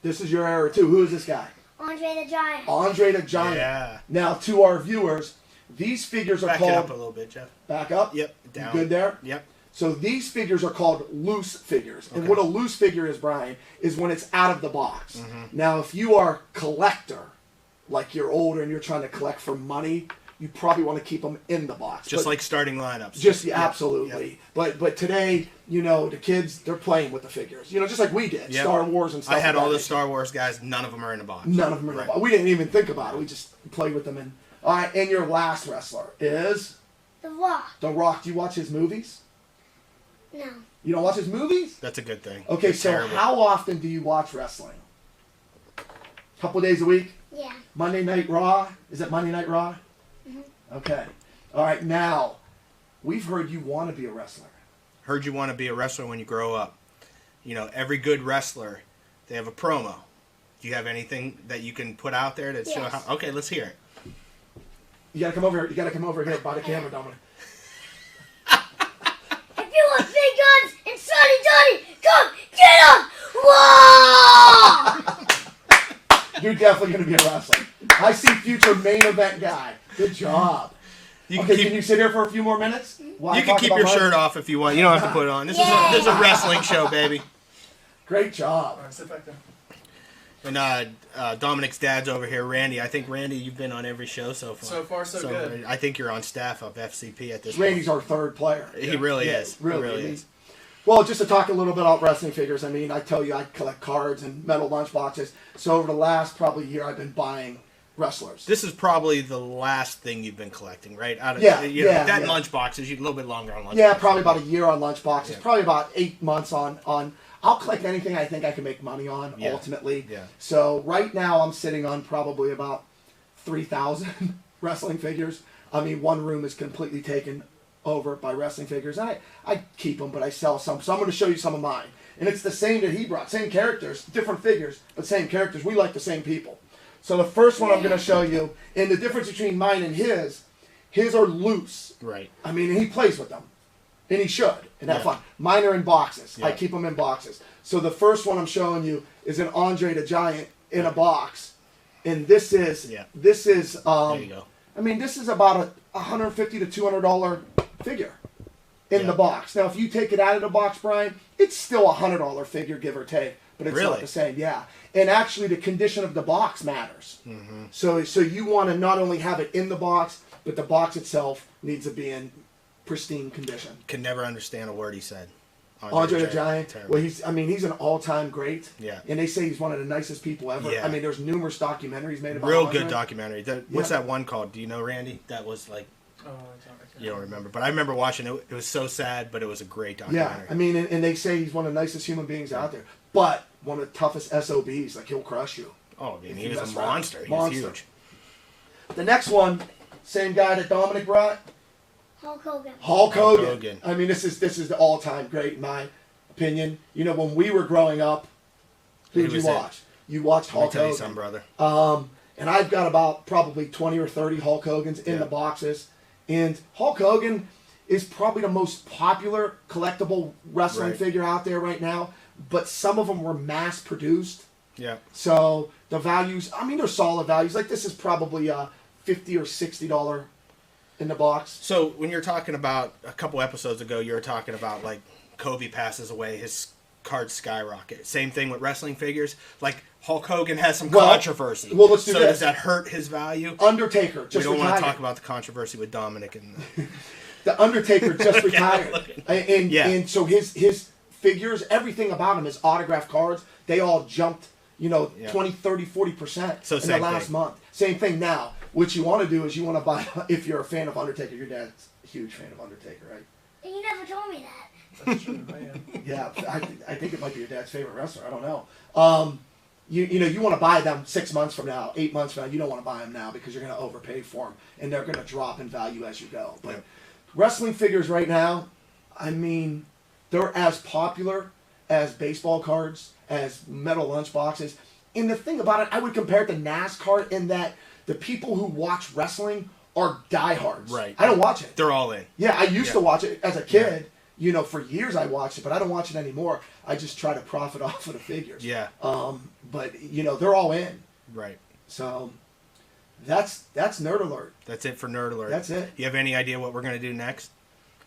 this is your era too. Who is this guy? Andre the Giant. Andre the Giant. Yeah. Now, to our viewers, these figures are called... Back it up a little bit, Jeff. Back up? Yep. Down. You good there? Yep. So these figures are called loose figures. Okay. And what a loose figure is, Brian, is when it's out of the box. Mm-hmm. Now, if you are a collector, like you're older and you're trying to collect for money, you probably want to keep them in the box. Just But like starting lineups. just Yeah. absolutely. Yeah. But today, the kids, they're playing with the figures. Just like we did. Yep. Star Wars and stuff. I had like all that. the Star Wars guys. None of them are in a box. None of them are in the Right. box. We didn't even think about it. We just played with them. All right, and your last wrestler is The Rock. The Rock. Do you watch his movies? No. You don't watch his movies? That's a good thing. Okay, It's so terrible. how often do you watch wrestling? Couple days a week? Yeah. Monday Night Raw? Is it Monday Night Raw? Okay. All right, now, we've heard you want to be a wrestler. Heard you want to be a wrestler when you grow up. Every good wrestler, they have a promo. Do you have anything that you can put out there to show Yes. how? Okay, let's hear it. You gotta come over here. You gotta come over here by the camera, Dominic. If you want big guns and Sonny Johnny, come get 'em! Whoa! You're definitely gonna be a wrestler. I see future main event guy. Good job. You Okay, can can you sit here for a few more minutes? while I You can talk keep about your mine? shirt off if you want. You don't have to put it on. This is a wrestling show, baby. Great job. Sit back down. And Dominic's dad's over here, Randy. I think Randy, you've been on every show so far. So far, so good. I think you're on staff of FCP at this Randy's point. our third player. He really is. Really, he really I mean, is. Well, just to talk a little bit about wrestling figures, I mean, I tell you, I collect cards and metal lunchboxes. So over the last probably year, I've been buying wrestlers. This is probably the last thing you've been collecting, right? Out of Yeah, that yeah. lunchbox is a little bit longer on lunchbox. Yeah, probably about a year on lunchboxes. Yeah. Probably about 8 months on. I'll collect anything I think I can make money on. Yeah. Ultimately. Yeah. So right now I'm sitting on probably about 3,000 wrestling figures. I mean, one room is completely taken over by wrestling figures. And I keep them, but I sell some. So I'm going to show you some of mine. And it's the same that he brought. Same characters, different figures, but same characters. We like the same people. So the first one I'm going to show you, and the difference between mine and his are loose. Right. I mean, he plays with them. And he should. And have Yeah. fun. Mine are in boxes. I Yeah. keep them in boxes. So the first one I'm showing you is an Andre the Giant in a box. And this is, Yeah. there you go. I mean, this is about a $150 to $200 figure in Yeah. the box. Now, if you take it out of the box, Brian, it's still a $100 figure, give or take. But it's Really? not the same, yeah. And actually, the condition of the box matters. Mm-hmm. So you want to not only have it in the box, but the box itself needs to be in pristine condition. Can never understand a word he said. Andre the Giant. Terrible. Well, he's an all-time great. Yeah. And they say he's one of the nicest people ever. Yeah. I mean, there's numerous documentaries made about Real Andre. good documentary. What's Yeah. that one called? Do you know, Randy? That was like, Oh, I can't you don't remember. But I remember watching it. It was so sad, but it was a great Yeah, documentary. I mean, and they say he's one of the nicest human beings out there. But one of the toughest SOBs. Like, he'll crush you. Oh, I mean, If he you was mess a around. monster. He was Monster. huge. The next one, same guy that Dominic brought, Hulk Hogan. Hulk Hulk Hogan. Hogan. I mean, this is the all-time great in my opinion. When we were growing up, who Who did you was it? watch? You watched Let me Hulk tell you Hogan. something, brother. And I've got about probably 20 or 30 Hulk Hogans in Yeah. the boxes. And Hulk Hogan is probably the most popular collectible wrestling Right. figure out there right now. But some of them were mass produced. Yeah. So the values, I mean, they're solid values. Like this is probably $50 or $60 in the box. So when you're talking about a couple episodes ago, you were talking about like Kobe passes away, his cards skyrocket. Same thing with wrestling figures. Like Hulk Hogan has some Well- controversy. well, let's do so this. does that hurt his value? Undertaker We just don't want retired. to talk about the controversy with Dominic and The Undertaker just retired, and Yeah. and so his figures, everything about him, his autograph cards, they all jumped, Yeah. 20, 30, 40% So in the same last thing. month. Same thing now. What you want to do is you want to buy, if you're a fan of Undertaker, your dad's a huge fan of Undertaker, right? You never told me that. That's true, man. Yeah, I think it might be your dad's favorite wrestler. I don't know. You want to buy them 6 months from now, 8 months from now. You don't want to buy them now because you're going to overpay for them, and they're going to drop in value as you go. But Yep. wrestling figures right now, I mean, they're as popular as baseball cards, as metal lunchboxes. And the thing about it, I would compare it to NASCAR in that the people who watch wrestling are diehards. Right. I don't watch it. they're all in. Yeah, I used to Yeah. watch it as a kid. For years I watched it, but I don't watch it anymore. I just try to profit off of the figures. Yeah. But they're all in. Right. So that's Nerd Alert. That's it for Nerd Alert. That's it. You have any idea what we're going to do next?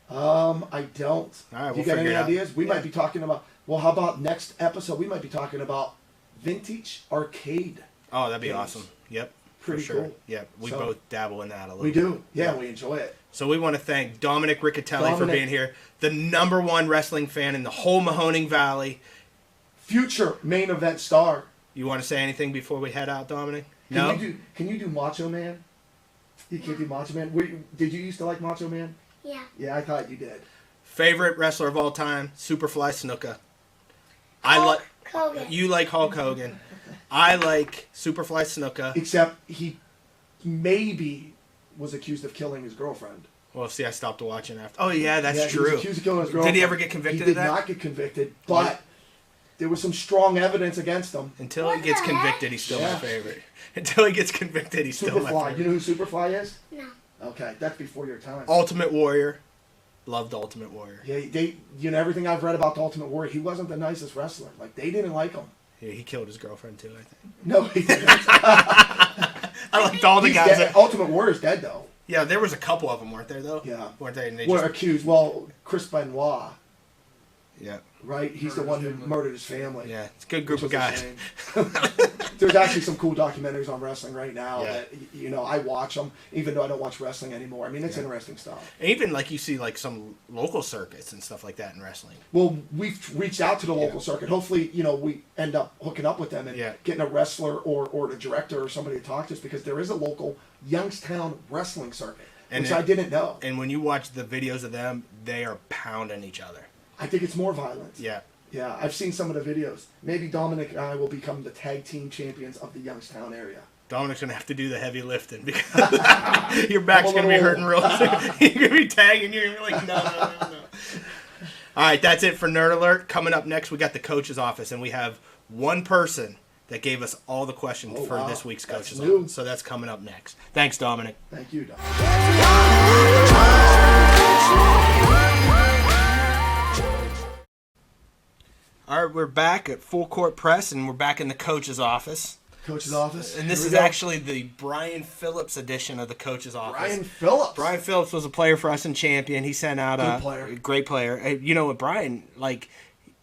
I don't. All right, You we'll got figure any it out. ideas? We Yeah. might be talking about. Well, how about next episode? We might be talking about vintage arcade. Oh, that'd be Games. awesome. Yep. pretty For sure. cool. Yeah, we So, both dabble in that a little We bit. do. Yeah, we enjoy it. So we want to thank Dominic Riccatelli for Dominic. being here, the #1 wrestling fan in the whole Mahoning Valley. Future main event star. You want to say anything before we head out, Dominic? Can No? you do Macho Man? You can't do Macho Man? Did you used to like Macho Man? Yeah. Yeah, I thought you did. Favorite wrestler of all time, Superfly Snuka. I like Hogan. You like Hulk Hogan. I like Superfly Snuka. Except he maybe was accused of killing his girlfriend. Well, see, I stopped watching after. Oh, yeah, that's Yeah, true. He was accused of killing his girlfriend. Did he ever get convicted He of did that? not get convicted, but there was some strong evidence against him. Until What he gets the convicted, he's still Yeah. my favorite. Until he gets convicted, he's still my Superfly. favorite. You know who Superfly is? No. Okay, that's before your time. Ultimate Warrior. Loved Ultimate Warrior. Yeah, everything I've read about the Ultimate Warrior, he wasn't the nicest wrestler. Like, they didn't like him. Yeah, he killed his girlfriend, too, I think. No, he didn't. I liked all the He's guys. dead. That, Ultimate Warrior's dead, though. yeah, there was a couple of them, weren't there, though? Yeah. Weren't they? And they Were just, accused. Well, Chris Benoit, yeah. right? He's the Murdered one his who family. murdered his family. Yeah, it's a good group which of was a guys. shame. There's actually some cool documentaries on wrestling right now Yeah. that, I watch them, even though I don't watch wrestling anymore. I mean, it's interesting stuff. And even, like, you see, like, some local circuits and stuff like that in wrestling. Well, we've reached out to the local circuit. Hopefully, we end up hooking up with them and Yeah. getting a wrestler or the director or somebody to talk to us, because there is a local Youngstown wrestling circuit, And which it- I didn't know. And when you watch the videos of them, they are pounding each other. I think it's more violence. Yeah. Yeah, I've seen some of the videos. Maybe Dominic and I will become the tag team champions of the Youngstown area. Dominic's going to have to do the heavy lifting because your back's I'm a going to be little- hurting real soon. You're going to be tagging. You're going to be like, no. All right, that's it for Nerd Alert. Coming up next, we got the coach's office, and we have one person that gave us all the questions Oh, for wow. this week's That's coach's new. office. So that's coming up next. Thanks, Dominic. Thank you, Dom. All right, we're back at Full Court Press, and we're back in the coach's office. Coach's office. And this Here is we go. actually the Brian Phillips edition of the coach's office. Brian Phillips. Brian Phillips was a player for us in Champion. He sent out Good player. a great player. You know what, Brian, like,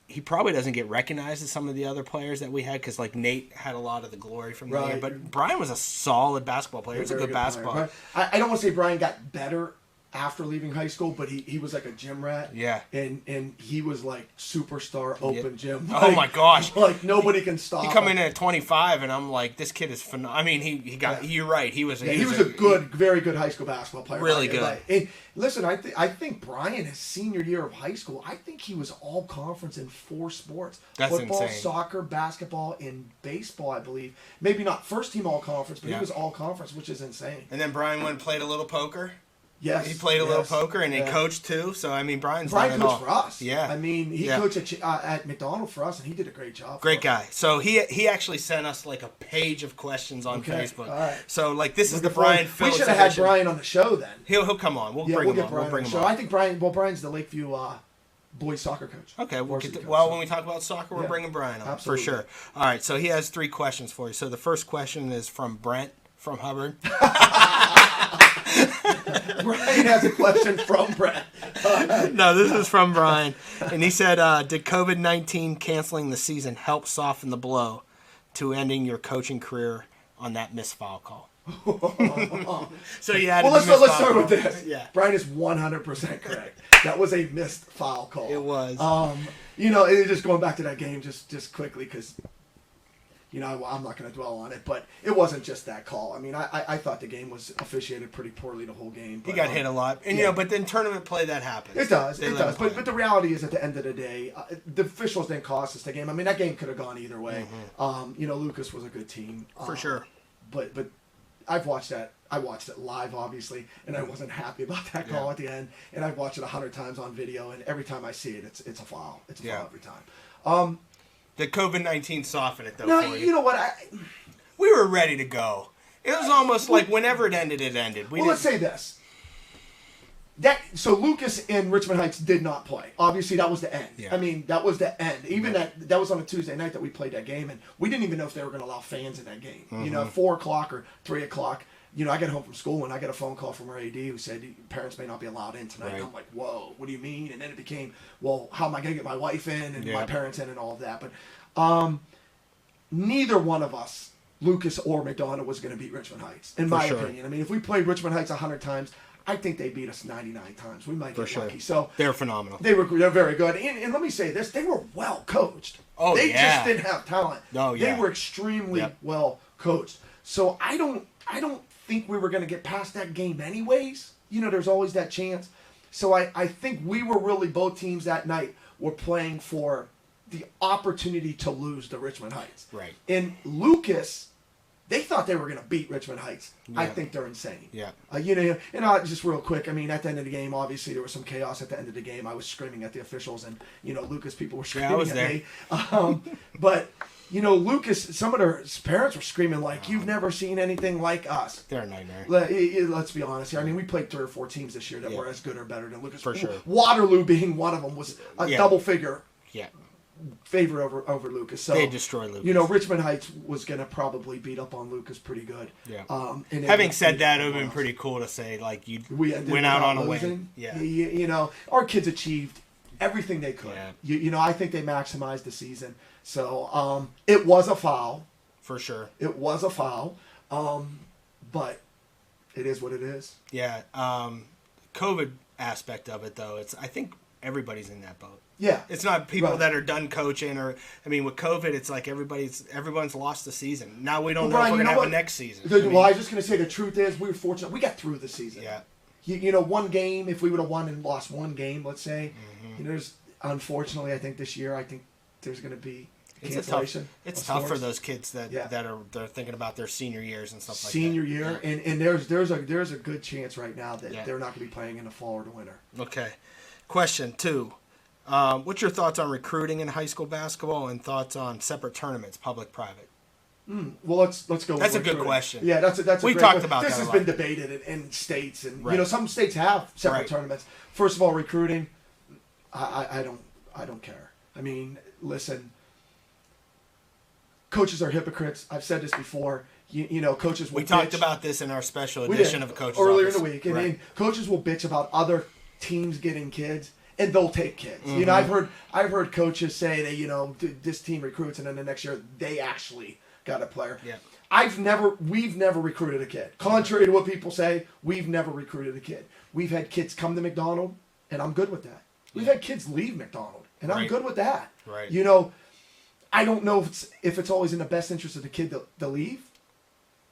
he probably doesn't get recognized as some of the other players that we had because, like, Nate had a lot of the glory from the Right. game. But Brian was a solid basketball player. He was a Very good player. basketball. Brian- I don't want to say Brian got better after leaving high school, but he was like a gym rat. Yeah. And he was like superstar open gym. Oh, my gosh. Like nobody can stop He come him. in at 25, and I'm like, this kid is phenomenal. I mean, he got. Yeah. You're right. He was. Yeah, he was a good, very good high school basketball player. Really Like, good. like, and listen, I think Brian, his senior year of high school, I think he was all conference in 4 sports: That's football, insane. soccer, basketball, and baseball. I believe maybe not first team all conference, but Yeah. he was all conference, which is insane. And then Brian went and played a little poker. Yes, He played a little yes, poker, and yeah. he coached too. So I mean, Brian's Brian done it all. coached for us. Yeah, I mean, he Yeah. coached at McDonald for us, and he did a great job. Great for us. guy. So he actually sent us like a page of questions on Okay, Facebook. all right. So like this is the Looking forward- Brian Phillips. We should have had edition. Brian on the show then. He'll come on. We'll Yeah, bring we'll him get on. Brian We'll bring on him the show. on. I think Brian's the Lakeview boys soccer coach. Okay, we'll Varsity get to, coach, well, so. when we talk about soccer, we're Yeah, bringing Brian on absolutely. for sure. All right, so he has 3 questions for you. So the first question is from Brent from Hubbard. Brian has a question from Brett. No, this is from Brian, and he said, "Did COVID-19 canceling the season help soften the blow to ending your coaching career on that missed foul call?" So you had Well, let's missed foul start with call. this. Yeah, Brian is 100% correct. That was a missed foul call. it was. It just going back to that game just quickly because, I'm not going to dwell on it, but it wasn't just that call. I mean, I thought the game was officiated pretty poorly the whole game. He But, got hit a lot, and yeah. but then tournament play that happens. It does, They it let does. him play. But the reality is, at the end of the day, the officials didn't cost us the game. I mean, that game could have gone either way. Lucas was a good team For sure. But I've watched that. I watched it live, obviously, and I wasn't happy about that call Yeah. at the end. And I've watched it 100 times on video, and every time I see it, it's a foul. It's a Yeah. foul every time. The COVID-19 softened it though. No, for you know what? we were ready to go. It was almost like whenever it ended, it ended. Let's say this. So Lucas and Richmond Heights did not play. Obviously, that was the end. Yeah. I mean, that was the end. Even Yeah. that was on a Tuesday night that we played that game, and we didn't even know if they were going to allow fans in that game. Mm-hmm. 4:00 or 3:00. I get home from school and I get a phone call from our AD who said parents may not be allowed in tonight. Right. And I'm like, whoa, what do you mean? And then it became, well, how am I going to get my wife in and Yeah. my parents in and all of that? But neither one of us Lucas or McDonald was going to beat Richmond Heights, in my opinion. I mean, if we played Richmond Heights 100 times, I think they beat us 99 times. We might get lucky. So they're phenomenal. They're very good. And let me say this: they were well coached. Oh, they yeah. just didn't have talent. Oh, yeah. They were extremely well coached. So I don't think we were going to get past that game anyways. You know, there's always that chance. So I think we were really, both teams that night were playing for the opportunity to lose to Richmond Heights. Right. And Lucas, they thought they were going to beat Richmond Heights. Yeah. I think they're insane. Yeah. You know, and just real quick, I mean, at the end of the game, obviously there was some chaos at the end of the game. I was screaming at the officials, and you know, Lucas people were screaming at me. But you know, Lucas, some of their parents were screaming like, "You've never seen anything like us." They're a nightmare. Let's be honest here. I mean, we played 3 or 4 teams this year that were as good or better than Lucas. For sure. Waterloo being one of them was a double figure. Yeah. Favor over Lucas. So they destroyed Lucas. You know, Richmond Heights was going to probably beat up on Lucas pretty good. Yeah. And having said that, it would have been pretty cool to say, like, you went out on a win. Yeah. You know, our kids achieved everything they could. Yeah. You know, I think they maximized the season. So it was a foul. For sure. It was a foul. But it is what it is. Yeah. COVID aspect of it, though, I think everybody's in that boat. Yeah. It's not people that are done coaching, or I mean, with COVID, it's like everyone's lost the season. Now we don't know if we're gonna have a next season. I was just gonna say, the truth is, we were fortunate. We got through the season. Yeah. You know, one game, if we would have won and lost one game, let's say, you know, unfortunately, I think this year, there's gonna be cancellation. It's tough for those kids they're thinking about their senior years and stuff like that. Senior year, and there's a good chance right now that they're not gonna be playing in the fall or the winter. Okay. Question 2. What's your thoughts on recruiting in high school basketball, and thoughts on separate tournaments, public, private? Well, let's go. That's a good question. Yeah, that's a we great talked question. about this that. Has been debated in states, and you know, some states have separate tournaments. First of all, recruiting, I don't care. I mean, listen, coaches are hypocrites. I've said this before. You know, coaches will. We talked about this in our special edition of Coach's earlier Office. in the week, and coaches will bitch about other teams getting kids. And they'll take kids. You know, I've heard coaches say that, you know, this team recruits, and then the next year they actually got a player. Yeah. We've never recruited a kid. Contrary to what people say, we've never recruited a kid. We've had kids come to McDonald, and I'm good with that. We've had kids leave McDonald, and I'm good with that. Right. You know, I don't know if it's always in the best interest of the kid to leave.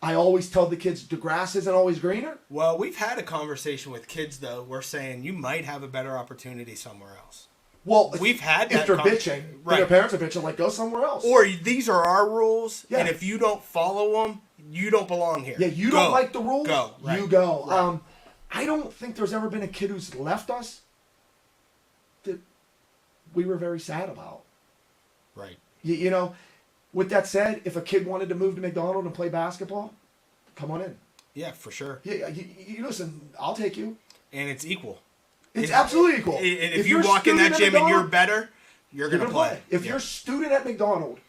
I always tell the kids the grass isn't always greener. Well, we've had a conversation with kids, though. We're saying you might have a better opportunity somewhere else. Well, we've had that. If they're bitching, if their parents are bitching, like, go somewhere else. Or these are our rules, and if you don't follow them, you don't belong here. Yeah, you don't like the rules, go. Right. You go. Right. I don't think there's ever been a kid who's left us that we were very sad about. Right. You know, with that said, if a kid wanted to move to McDonald and play basketball, come on in. Yeah, for sure. Yeah, you listen, I'll take you. And it's equal. It's absolutely equal. And if you walk in that gym and you're better, you're going to play. If you're a student at McDonald,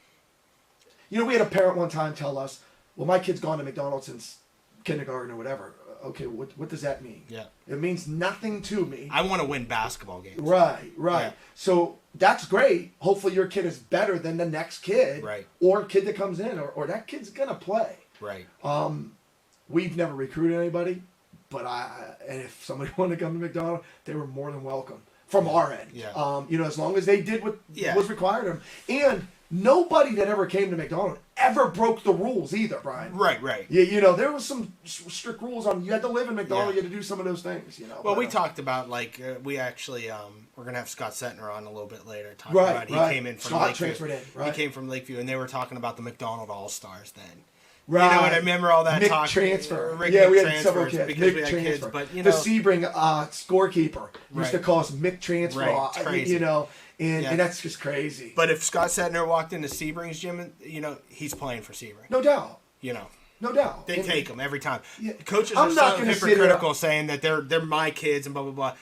you know, we had a parent one time tell us, well, my kid's gone to McDonald since kindergarten or whatever. Okay, what does that mean? Yeah. It means nothing to me. I want to win basketball games. Right. Yeah. So that's great. Hopefully your kid is better than the next kid. Right. Or kid that comes in, or that kid's going to play. Right. We've never recruited anybody, but and if somebody wanted to come to McDonald, they were more than welcome from our end. Yeah. You know, as long as they did what was required of them. And nobody that ever came to McDonald ever broke the rules either, Brian. Right. Yeah, you know, there was some strict rules on you had to live in McDonald, you had to do some of those things, you know. Well, we talked about, like, we actually, we're going to have Scott Sentner on a little bit later. He came in from Scott Lakeview. Transferred in, right. He came from Lakeview, and they were talking about the McDonald All-Stars then. Right. You know, and I remember all that talk. Transfer. Rick yeah, we had transfers several kids. because we Mick had transfer. kids, but, you know. The Sebring scorekeeper used to call us Mick Transfer. Right, it's crazy. You know, and that's just crazy. But if Scott Sentner walked into Sebring's gym, you know, he's playing for Sebring. No doubt. You know. No doubt. They take them every time. Yeah. Coaches I'm are not so gonna sit hypocritical saying that they're my kids and blah, blah, blah.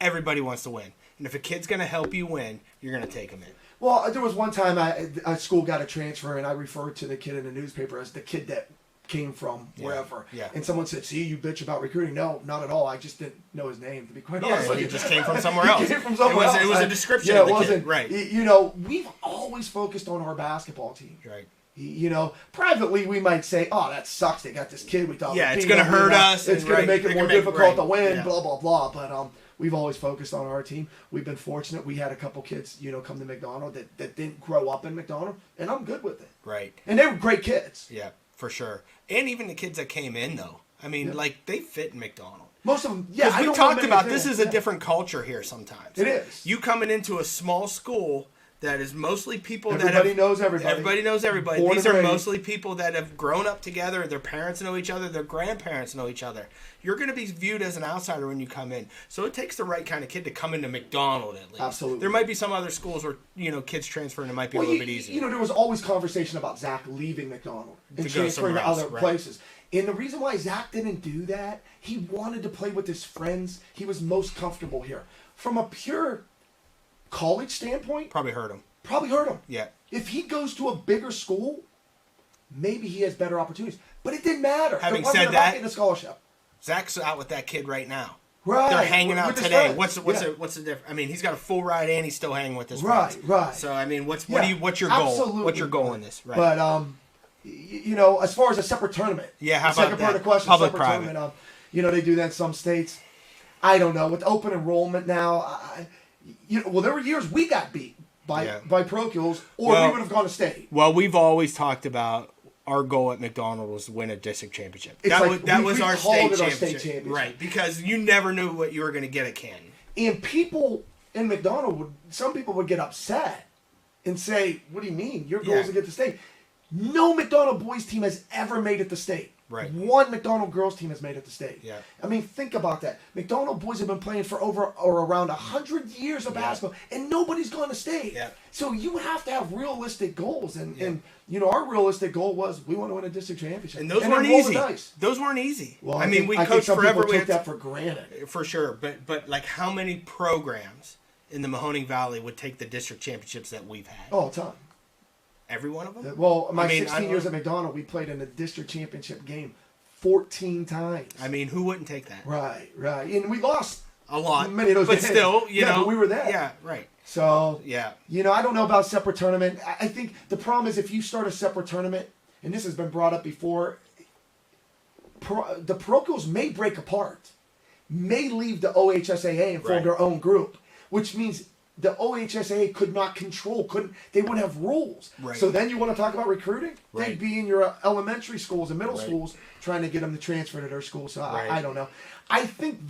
Everybody wants to win. And if a kid's going to help you win, you're going to take them in. Well, there was one time a school got a transfer, and I referred to the kid in the newspaper as the kid that came from wherever. Yeah. And someone said, see, you bitch about recruiting. No, not at all. I just didn't know his name, to be quite honest with he you. just came from somewhere else. He came from somewhere else. It was a description yeah, of the it wasn't, kid. Right. You know, we've always focused on our basketball team. Right. You know, privately we might say, "Oh, that sucks. They got this kid. We thought, it's going to hurt us. It's going to make it more difficult to win." Yeah. Blah blah blah. But we've always focused on our team. We've been fortunate. We had a couple kids, come to McDonald that didn't grow up in McDonald, and I'm good with it. Right. And they were great kids. Yeah, for sure. And even the kids that came in, though. I mean, they fit in McDonald. Most of them, yeah. Because we talked about this is a different culture here sometimes. It is. You coming into a small school that is mostly people everybody knows everybody. Everybody knows everybody. Born These and are raised. mostly people that have grown up together. Their parents know each other. Their grandparents know each other. You're going to be viewed as an outsider when you come in. So it takes the right kind of kid to come into McDonald at least. Absolutely. There might be some other schools where kids transfer and it might be a little bit easier. There was always conversation about Zach leaving McDonald and To go transferring to somewhere else, other right. places. And the reason why Zach didn't do that, he wanted to play with his friends. He was most comfortable here. From a pure college standpoint, Probably hurt him. probably hurt him. Yeah. If he goes to a bigger school, maybe he has better opportunities. But it didn't matter. Having it wasn't said about that- getting a scholarship. Zach's out with that kid right now. Right. They're hanging out with his today. friends. What's the difference? I mean, he's got a full ride and he's still hanging with his Right, friends. right. So I mean, what's Yeah, your goal? absolutely. What's your goal in this? Right. But as far as a separate tournament, Yeah, how the second about part that? of the question, Public, separate private. tournament. They do that in some states. I don't know. With open enrollment now, there were years we got beat by parochials, or we would have gone to state. Well, we've always talked about our goal at McDonald was to win a district championship. It's That was we our called state it our championship. state championship. Right, because you never knew what you were going to get at Canton. And people in McDonald some people would get upset and say, "What do you mean? Your goal is to get to state." No McDonald boys team has ever made it to state. Right. One McDonald girls team has made it to state. Yeah. I mean, think about that. McDonald boys have been playing for over or around 100 years of basketball, and nobody's gone to state. Yeah. So you have to have realistic goals, and our realistic goal was we want to win a district championship. And those then weren't roll the easy. dice. Those weren't easy. Well, I mean, we think coached some forever. People We took had that for granted. for sure, but like how many programs in the Mahoning Valley would take the district championships that we've had? All the time. Every one of them? Well, my I mean, 16 years at McDonald, we played in a district championship game 14 times. I mean, who wouldn't take that? Right. And we lost A lot. many of those but games. still, you know. But we were there. Yeah, right. So, Yeah. I don't know about separate tournament. I think the problem is if you start a separate tournament, and this has been brought up before, the parochials may break apart, may leave the OHSAA and form Right. their own group, which means the OHSAA could not control, they wouldn't have rules. Right. So then you want to talk about recruiting? Right. They'd be in your elementary schools and middle Right. schools trying to get them to transfer to their school. So Right. I don't know. I think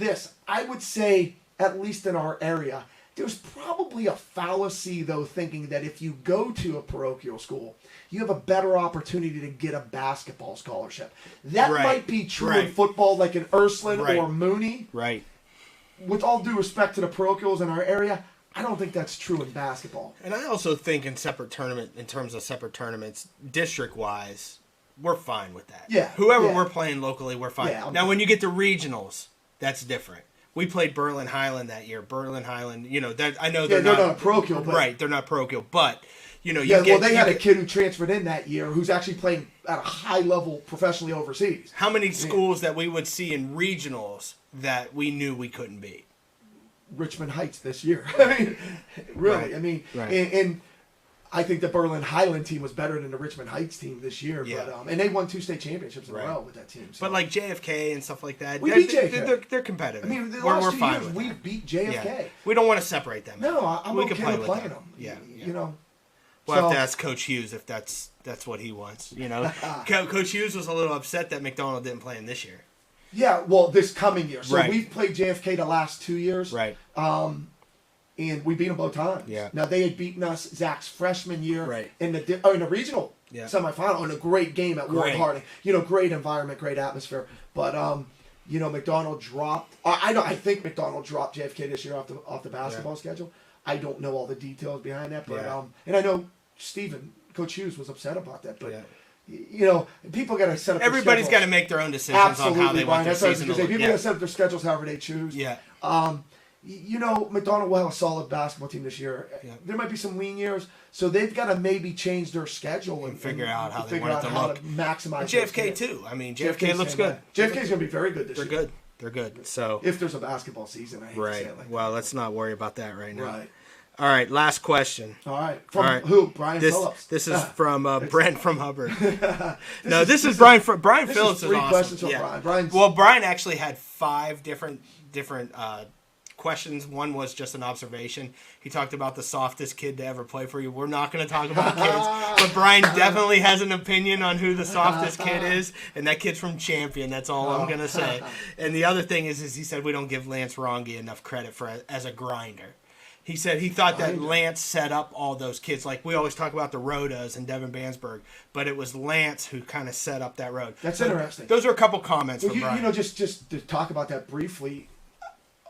I would say, at least in our area, there's probably a fallacy, though, thinking that if you go to a parochial school, you have a better opportunity to get a basketball scholarship. That Right. might be true Right. in football, like in Ursuline Right. or Mooney. Right. With all due respect to the parochials in our area, I don't think that's true in basketball. And I also think in terms of separate tournaments, district-wise, we're fine with that. Yeah, Whoever yeah. we're playing locally, we're fine. Yeah, now, when you get to regionals, that's different. We played Berlin Highland that year. Berlin Highland, that I know Yeah, they're not a parochial, but right. They're not parochial, but you they had a kid who transferred in that year who's actually playing at a high level professionally overseas. How many schools that we would see in regionals that we knew we couldn't beat? Richmond Heights this year. I mean, really. Right. I mean, Right. and I think the Berlin Highland team was better than the Richmond Heights team this year. Yeah. But and they won 2 state championships in Right. a row with that team. So. But like JFK and stuff like that, We they're, beat JFK. They're competitive. I mean, the we're last 2 fine years with we that. beat JFK. Yeah. We don't want to separate them. No, I'm we okay can play with with playing them. them. Yeah. So, We'll have to ask Coach Hughes if that's what he wants. Coach Hughes was a little upset that McDonald didn't play him this year. yeah, well, this coming year. So Right. we've played JFK the last 2 years. Right. And we beat them both times. Yeah. Now they had beaten us Zach's freshman year Right. in the regional Yeah. semifinal in a great game at Warren Great. Harding. Great environment, great atmosphere. But McDonald dropped. I think McDonald dropped JFK this year off the basketball schedule. I don't know all the details behind that, but Yeah. and I know Coach Hughes was upset about that, but. Yeah. People got to set up. Everybody's got to make their own decisions Absolutely, on how they Brian. want their That's what I was season going to to say. look. People got to set up their schedules however they choose. Yeah. McDonald will have a solid basketball team this year. Yeah. There might be some lean years, so they've got to maybe change their schedule and figure out how they figure want it out to how look. to maximize. And those JFK games. too. I mean, JFK's JFK looks good. JFK's going to be very good this They're year. good. They're good. So If there's a basketball season, I hate to say right. it like Well, let's not worry about that right now. Right. All right, last question. All right. From All right. who? Brian This Phillips. this is from Brent from Hubbard. This This is is Brian this Phillips is three awesome. questions from Yeah. Brian. Brian's- Well, Brian actually had 5 different questions. One was just an observation. He talked about the softest kid to ever play for you. We're not going to talk about kids, but Brian definitely has an opinion on who the softest kid is, and that kid's from Champion. That's all I'm going to say. And the other thing is he said we don't give Lance Rongi enough credit for as a grinder. He said he thought that Lance set up all those kids. Like we always talk about the Rodas and Devin Bansberg, but it was Lance who kind of set up that road. That's interesting. Those are a couple comments from Brian. You know, just to talk about that briefly.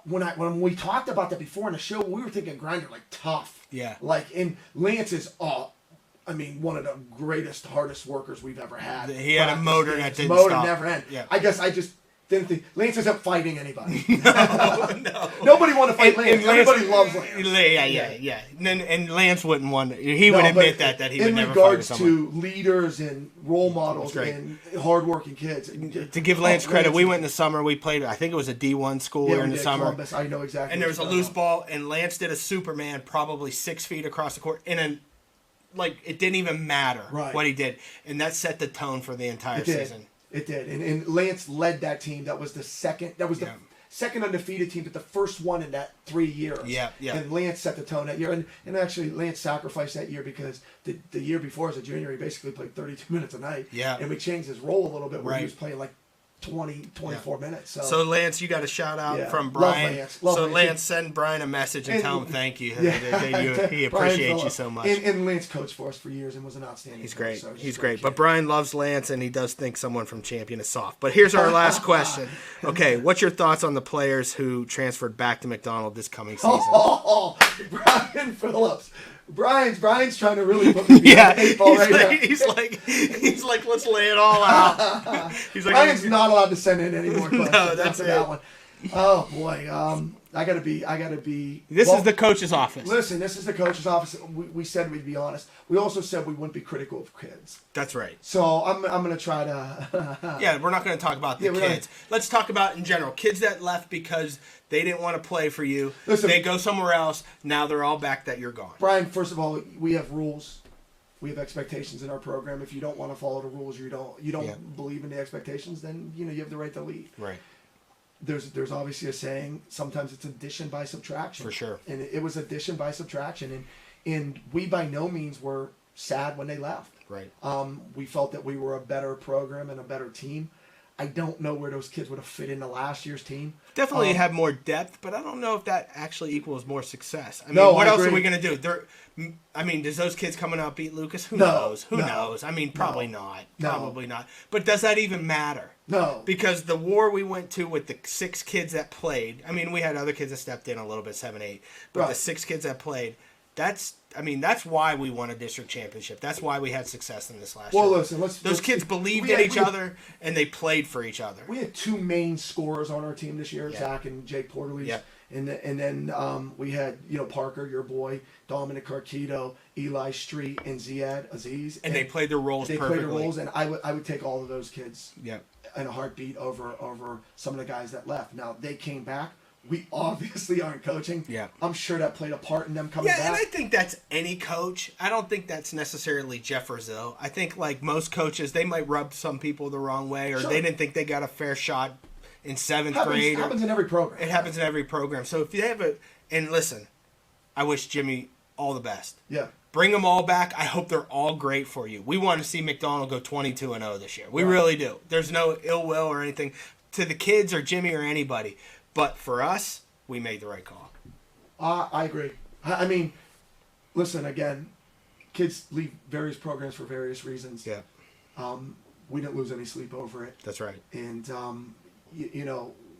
When we talked about that before in the show, we were thinking grinder like tough. Yeah. Like, and Lance is one of the greatest, hardest workers we've ever had. He had a motor that didn't motor stop. never end. Yeah. I guess I just didn't think Lance isn't fighting anybody. No. Nobody want to fight Lance. And Lance- Everybody loves Lance. Yeah. And Lance wouldn't want. He would admit but that he would never in fight with regards someone. to leaders and role models great. and hardworking kids. To give Lance credit, we went in the summer. We played. I think it was a D1 school yeah, here in we the did summer. Columbus. I know exactly. And there was a what loose you're ball, and Lance did a Superman, probably 6 feet across the court, it didn't even matter what he did, and that set the tone for the entire season. It did, and Lance led that team. That was the second. That was the second undefeated team, but the first one in that 3 years. Yeah. And Lance set the tone that year, and actually Lance sacrificed that year because the year before as a junior he basically played 32 minutes a night. Yeah. And we changed his role a little bit where he Right. was playing like 24 minutes. So Lance, you got a shout out Yeah. from Love Brian. Lance. Love So Lance. Lance, send Brian a message and tell him thank you. Yeah. He Brian appreciates you Phillips. so much. And Lance coached for us for years and was an outstanding He's coach, great. so He's a great. kid. But Brian loves Lance, and he does think someone from Champion is soft. But here's our last question. Okay, what's your thoughts on the players who transferred back to McDonald this coming season? Brian Phillips. Brian's trying to really put me behind the eight ball right now. He's like, let's lay it all out. He's like, Brian's not allowed to send in any more questions. No, that's after it. that one. Oh boy, I gotta be. This well, is the coach's office. Listen, this is the coach's office. We said we'd be honest. We also said we wouldn't be critical of kids. That's right. So I'm gonna try to. Yeah, we're not going to talk about the Yeah, we're not- kids. Let's talk about in general kids that left because they didn't want to play for you. Listen. They go somewhere else. Now they're all back that you're gone. Brian, first of all, we have rules. We have expectations in our program. If you don't want to follow the rules, you don't believe in the expectations, then you have the right to leave. Right. There's obviously a saying. Sometimes it's addition by subtraction. For sure. And it was addition by subtraction, and we by no means were sad when they left. Right. We felt that we were a better program and a better team. I don't know where those kids would have fit into last year's team. Definitely have more depth, but I don't know if that actually equals more success. I mean, No, what I else are agree. we going to do? Does those kids coming out beat Lucas? Who No, knows? Who no, knows? I mean, probably no, not. no. Probably not. But does that even matter? No. Because the war we went to with the 6 kids that played, I mean, we had other kids that stepped in a little bit, 7, 8, but the Right. 6 kids that played, that's why we won a district championship. That's why we had success in this last year. Well, listen, Those kids believed we in had- each we had- other, and they played for each other. We had 2 main scorers on our team this year, Yeah. Zach and Jake Porterlees. Yeah. And then we had Parker, your boy, Dominic Carquito, Eli Street, and Ziad Aziz. And they played their roles They perfectly. played their roles, and I would take all of those kids Yeah. in a heartbeat over some of the guys that left. Now they came back. We obviously aren't coaching. Yeah. I'm sure that played a part in them coming Yeah, back. and I think that's any coach. I don't think that's necessarily Jeff Rizzo. I think, like most coaches, they might rub some people the wrong way, or Sure. they didn't think they got a fair shot in 7th grade. happens in every program. It happens in every program. So if you have and listen, I wish Jimmy all the best. Yeah. Bring them all back. I hope they're all great for you. We want to see McDonald go 22-0 this year. We really do. There's no ill will or anything to the kids or Jimmy or anybody. But for us, we made the right call. I agree. I mean, listen, again, kids leave various programs for various reasons. Yeah, We didn't lose any sleep over it. that's right. And,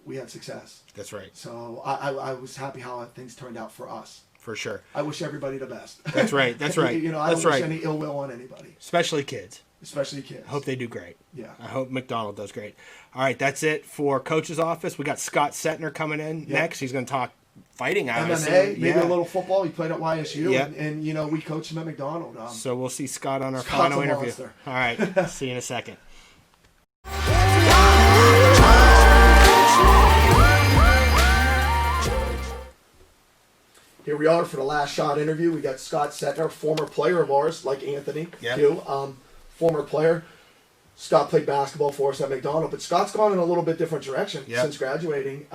we had success. That's right. So I was happy how things turned out for us. For sure. I wish everybody the best. That's right. That's right. I That's don't wish right. any ill will on anybody, Especially kids. especially kids. I hope they do great. Yeah. I hope McDonald does great. All right, that's it for Coach's Office. We got Scott Sentner coming in next. He's going to talk fighting, I MMA, assume. maybe a little football. He played at YSU, Yeah. and we coached him at McDonald. So we'll see Scott on our Scott's final a interview. monster. All right, see you in a second. Here Here we are for the last shot interview. We got Scott Sentner, former player of ours, like Anthony Pugh, former player. Scott played basketball for us at McDonald, but Scott's gone in a little bit different direction since graduating.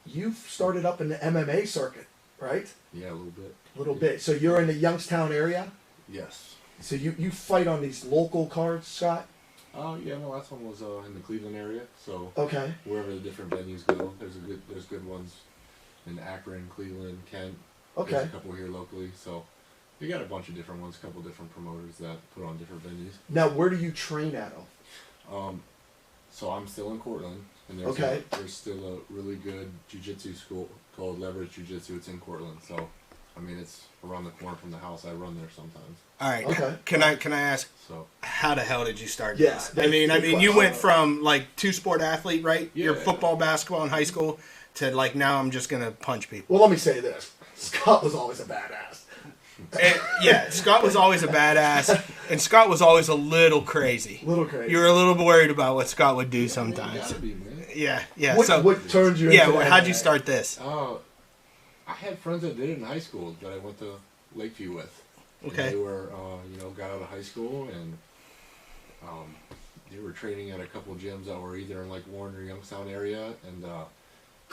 You've started up in the MMA circuit, right? Yeah, a little bit. A little bit. So you're in the Youngstown area? Yes. So you fight on these local cards, Scott? Yeah, my last one was in the Cleveland area. So Okay. wherever the different venues go, there's good ones in Akron, Cleveland, Kent. Okay. There's a couple here locally. So we got a bunch of different ones, a couple different promoters that put on different venues. Now, where do you train at? So I'm still in Cortland, and there's still a really good jiu-jitsu school called Leverage Jiu-Jitsu. It's in Cortland, so I mean it's around the corner from the house. I run there sometimes. All right. Okay. Can I ask? So how the hell did you start Yeah, this? I mean, you went from like two-sport athlete, right? Yeah. Your football, basketball in high school, to like now I'm just gonna punch people. Well, let me say this: Scott was always a badass. And, Scott was always a badass, and Scott was always a little crazy. Little crazy. You were a little worried about what Scott would do sometimes. You gotta be, man. Yeah. What turned you? Yeah. into How'd MMA? you start this? I had friends that did it in high school that I went to Lakeview with. Okay. And they were, got out of high school and they were training at a couple gyms that were either in like Warren or Youngstown area, and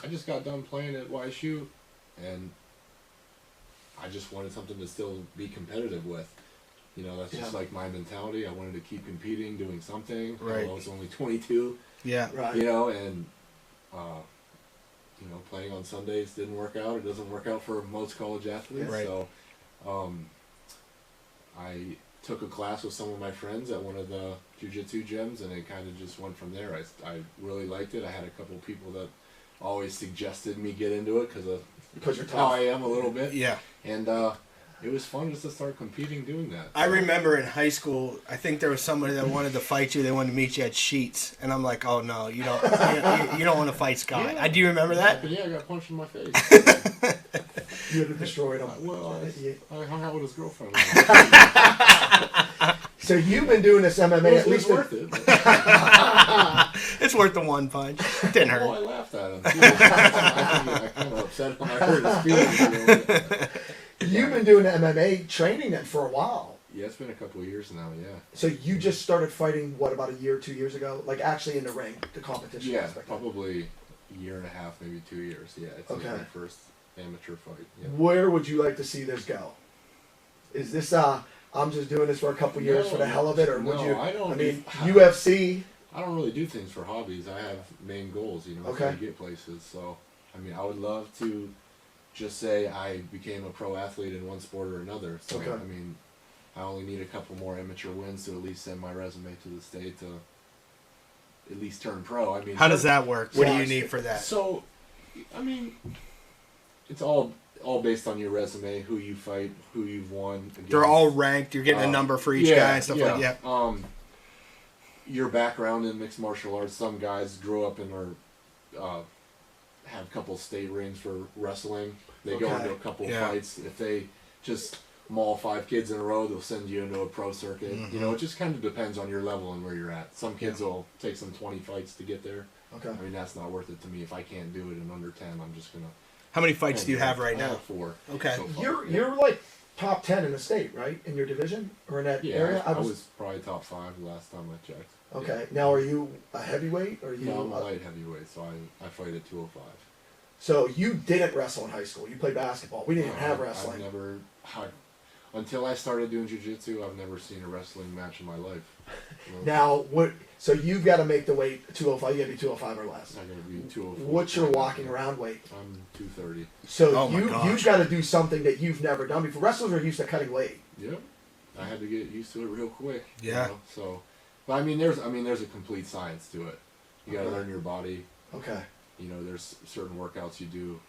I just got done playing at YSU, and I just wanted something to still be competitive with. You know, that's just like my mentality. I wanted to keep competing, doing something. Right. I was only 22. Yeah. Right. You know, and playing on Sundays didn't work out. It doesn't work out for most college athletes. Right. So I took a class with some of my friends at one of the jiu-jitsu gyms, and it kind of just went from there. I really liked it. I had a couple of people that always suggested me get into it because you're how tough. I am a little bit. Yeah. And it was fun just to start competing doing that. I remember in high school, I think there was somebody that wanted to fight you. They wanted to meet you at Sheets, and I'm like, oh no, you don't, you don't want to fight Scott. Yeah. Do you remember that? Yeah, I got punched in my face. You would have destroyed him. Well, I hung out with his girlfriend. So you've been doing this MMA It at least. was worth it. It's worth the one punch. Didn't Well, hurt. I laughed at him. Too. I kind of upset when I heard his feelings a little bit. You've been doing MMA training then for a while. Yeah, it's been a couple of years now, yeah. So you just started fighting, what, about a year, 2 years ago? Like actually in the ring, the competition Yeah, aspect. probably a year and a half, maybe 2 years. Yeah, it's like Okay. my first amateur fight. Yeah. Where would you like to see this go? Is this, I'm just doing this for a couple years for the hell of it, or would no, you, I don't mean, do- UFC, I don't really do things for hobbies. I have main goals, you know, Okay. to get places. So, I mean, I would love to just say I became a pro athlete in one sport or another. So, Okay. I mean, I only need a couple more amateur wins to at least send my resume to the state to at least turn pro. I mean, How does that work? What do you Yeah. need for that? So, I mean, it's all based on your resume, who you fight, who you've won. Against. They're all ranked. You're getting a number for each guy and stuff like that. Your background in mixed martial arts. Some guys grew up in or have a couple state rings for wrestling. They go Okay. into a couple Yeah. fights. If they just maul 5 kids in a row, they'll send you into a pro circuit. You know, it just kind of depends on your level and where you're at. Some kids will take some 20 fights to get there. okay. I mean, that's not worth it to me. If I can't do it in under 10, I'm just gonna. How many fights do you have right I now? have 4. Okay. so far. You're like top 10 in the state, right? In your division or in that Yeah, area? I was probably top 5 the last time I checked. Okay. Now, are you a heavyweight or are you? Yeah. No, I'm a light heavyweight, so I fight at 205. So you didn't wrestle in high school. You played basketball. We didn't have I've wrestling. never, until I started doing jiu-jitsu, I've never seen a wrestling match in my life. Now, what? So you've got to make the weight 205. You got to be 205 or less. It's not going to be 204. What's your walking around weight? I'm 230. So Oh my gosh. you've got to do something that you've never done before. Wrestlers are used to cutting weight. Yep. I had to get used to it real quick. Yeah. You know? So, but I mean, there's a complete science to it. You got to Okay. learn your body. Okay. You know, there's certain workouts you do,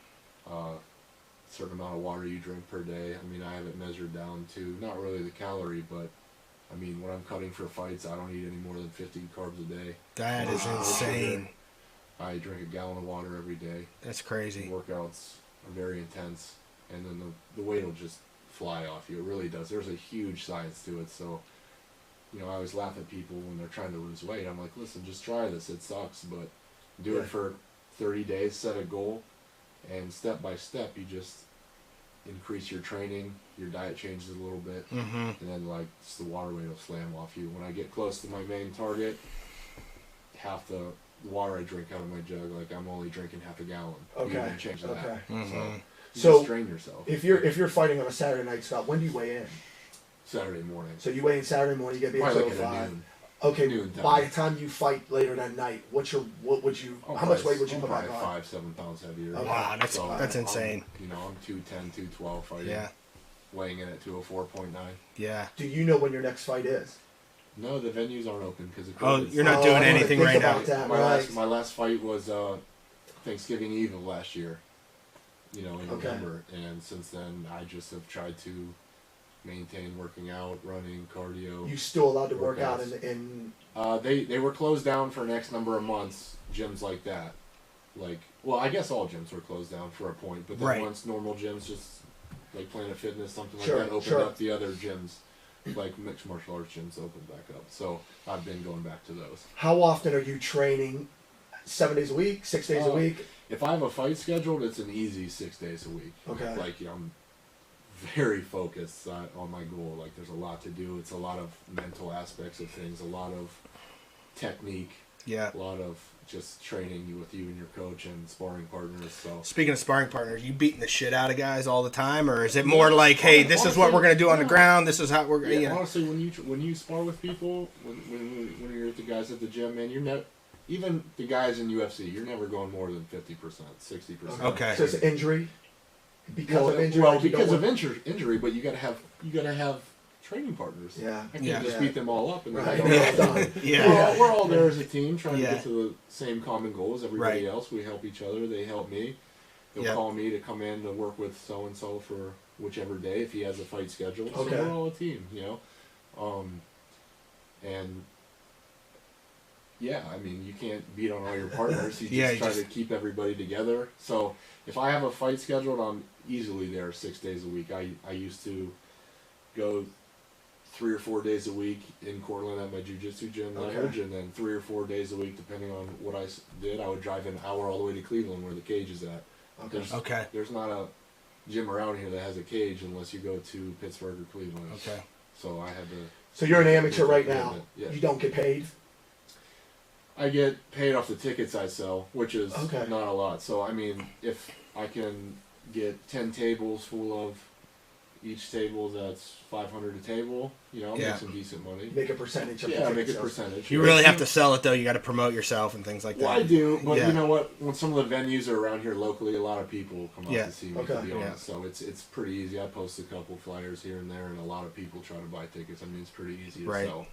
certain amount of water you drink per day. I mean, I have it measured down to not really the calorie, but I mean, when I'm cutting for fights, I don't eat any more than 50 carbs a day. That is Wow. insane. I drink a gallon of water every day. That's crazy. Workouts are very intense, and then the weight will just fly off you. It really does. There's a huge science to it. So, you know, I always laugh at people when they're trying to lose weight. I'm like, listen, just try this. It sucks, but do Yeah. it for 30 days. Set a goal, and step by step, you just increase your training, your diet changes a little bit, Mm-hmm. and then like just the water weight will slam off you. When I get close to my main target, half the water I drink out of my jug, like I'm only drinking half a gallon. Okay. You even change that. Okay. Mm-hmm. So you So, just strain yourself. If you're fighting on a Saturday night, Scott, when do you weigh in? Saturday morning, So you weigh in Saturday morning, you get probably like 05. at noon. Okay, noon time. by the time you fight later that night, how much weight would you put back on? 5-7 pounds heavier. Okay. Wow, that's I'm- insane. You know, I'm 210, 212 fighting. Yeah. Weighing in at 204.9. Yeah. Do you know when your next fight is? No, the venues aren't open because of Oh, COVID. you're not Oh, doing I wanna anything think right about now. that. my right. my last fight was Thanksgiving Eve of last year. You know, in Okay. November, and since then I just have tried to maintain working out, running, cardio. You still allowed to work out Workouts. in They were closed down for an X number of months. Gyms like that, like, well, I guess all gyms were closed down for a point, but then Right. once normal gyms, just like Planet Fitness, something like Sure, that, opened sure. up, the other gyms, like mixed martial arts gyms, opened back up. So I've been going back to those. how often are you training? 7 days a week, 6 days a week? If I have a fight scheduled, it's an easy 6 days a week. Okay. Like, I'm very focused on my goal. Like, there's a lot to do. It's a lot of mental aspects of things, a lot of technique, Yeah. a lot of just training with you and your coach and sparring partners. So Speaking of sparring partners, you beating the shit out of guys all the time, or is it more like, hey, this is what we're gonna do on the ground. This is how we're gonna. yeah, You know. honestly, when you spar with people, when you're at the guys at the gym, man, you're never. Even the guys in UFC, you're never going more than 50%, 60%. Okay. So it's an injury? Because of injury? Well, like you don't because of want- injury, but you gotta have training partners. Yeah. I can't Yeah. just Yeah. beat them all up and then Right. they Yeah. don't have Yeah. We're all there as a team trying Yeah. to get to the same common goal as everybody Right. else. We help each other. They help me. They'll Yep. call me to come in to work with so and so for whichever day if he has a fight scheduled. Okay. So we're all a team, you know. And yeah, I mean, you can't beat on all your partners. You just Yeah, you try just- to keep everybody together. So if I have a fight scheduled, I'm easily there 6 days a week. I used to go 3 or 4 days a week in Cortland at my jiu-jitsu gym, Leverage, and then 3 or 4 days a week, depending on what I did, I would drive an hour all the way to Cleveland where the cage is at. Okay. Okay. There's not a gym around here that has a cage unless you go to Pittsburgh or Cleveland. Okay. So I had to. So you're an amateur right now. Yeah. You don't get paid? I get paid off the tickets I sell, which is Okay. not a lot. So I mean, if I can get 10 tables full of each table, that's $500 a table. You know, I'll Yeah. make some decent money. Make a percentage of the Yeah, ticket make a sales. percentage. You really have to sell it though. You got to promote yourself and things like that. Well, I do, but Yeah. you know what? When some of the venues are around here locally, a lot of people come out Yeah. to see me. Okay. To be Yeah. honest, so it's pretty easy. I post a couple flyers here and there, and a lot of people try to buy tickets. I mean, it's pretty easy to Right. sell.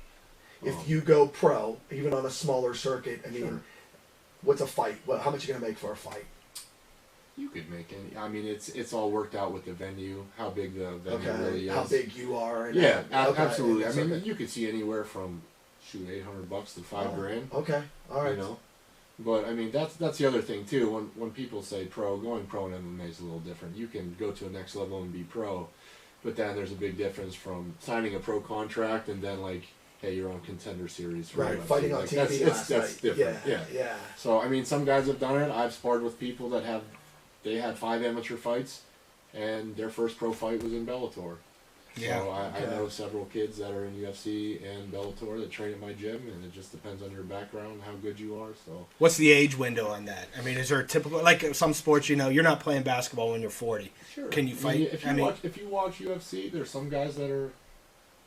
If you go pro, even on a smaller circuit, I mean, Sure. what's a fight? How much are you going to make for a fight? You could make any. I mean, it's all worked out with the venue, how big the venue Okay. really is. How big you are? And Yeah, okay, absolutely. I and mean, it's you could see anywhere from $800 to $5,000. okay. All right. You know, but I mean that's the other thing too. When people say pro, going pro in MMA is a little different. You can go to a next level and be pro, but then there's a big difference from signing a pro contract and then like, hey, you're on Contender Series. For Right, UFC. fighting on Like, TV that's last night. different. Yeah, Yeah. yeah. So I mean, some guys have done it. I've sparred with people that they had 5 amateur fights, and their first pro fight was in Bellator. Yeah. So I Okay. know several kids that are in UFC and Bellator that train at my gym, and it just depends on your background and how good you are. So What's the age window on that? I mean, is there a typical, like some sports, you know, you're not playing basketball when you're 40. sure. Can you I fight? mean, if you I mean- watch UFC, there's some guys that are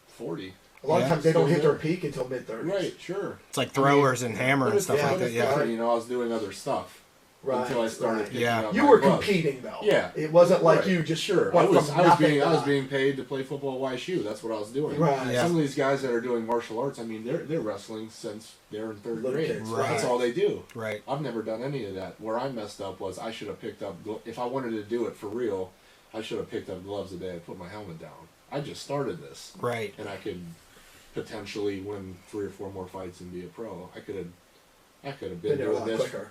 40. A lot Yeah. of times they don't Still hit their there. peak until mid-30s. Right. Sure. It's like throwers and hammer But and it's stuff like different, that. it's Yeah. different, you know, I was doing other stuff Right. until I started right. picking Yeah. up You my were gloves. competing though. Yeah. It wasn't like Right. you just Sure, I went was from nothing to being paid to play football at YSU. That's what I was doing. Right. Yeah. Some of these guys that are doing martial arts, I mean, they're wrestling since they're in 3rd Little grade. kids, Right. That's all they do. Right. I've never done any of that. Where I messed up was I should have picked up. If I wanted to do it for real, I should have picked up gloves the day I put my helmet down. I just started this, Right. and I could potentially win 3 or 4 more fights and be a pro. I could have Been been there a doing lot this quicker.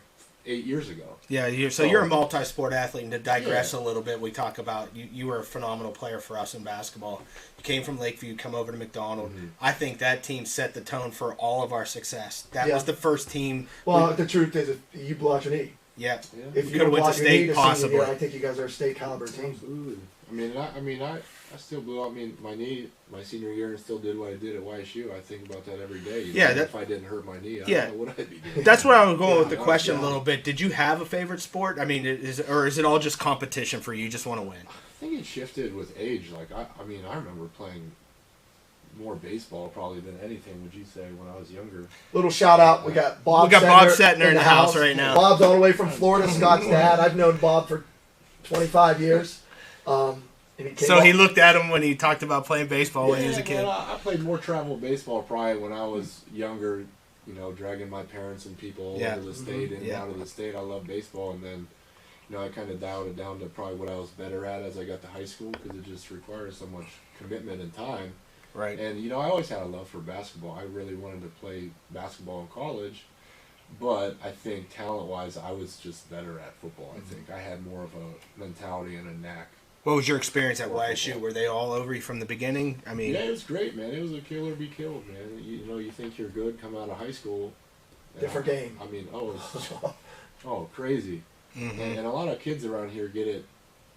8 years ago. Yeah, you're a multi-sport athlete, and to digress Yeah. a little bit, we talk about you were a phenomenal player for us in basketball. You came from Lakeview, come over to McDonald. Mhm. I think that team set the tone for all of our success. That Yeah. was the first team. Well, the truth is, if you blew out your knee. Yeah. Yeah. If We you could've blew went out to your knee state, the senior year, possibly. I think you guys are a state caliber team. Absolutely. I still blew out my knee my senior year and still did what I did at YSU. I think about that every day. If I didn't hurt my knee, I don't know what I'd be doing. That's where I was going with the question a little bit. Did you have a favorite sport? I mean, is it all just competition for you? You just want to win? I think it shifted with age. Like I remember playing more baseball probably than anything. Would you say when I was younger? Little shout out. We got Bob Sentner in the house right now. Bob's all the way from Florida. Scott's dad. I've known Bob for 25 years. He looked at him when he talked about playing baseball when he was a kid. Man, I played more travel baseball probably when I was younger. Dragging my parents and people all over the state and out of the state. I loved baseball, and then I kind of dialed it down to probably what I was better at as I got to high school because it just requires so much commitment and time. Right. And I always had a love for basketball. I really wanted to play basketball in college, but I think talent-wise, I was just better at football. I think I had more of a mentality and a knack. What was your experience at YSU? Were they all over you from the beginning? I mean, yeah, it was great, man. It was a kill or be killed, man. You think you're good, come out of high school. Different game. I mean, crazy. Mm-hmm. And a lot of kids around here get it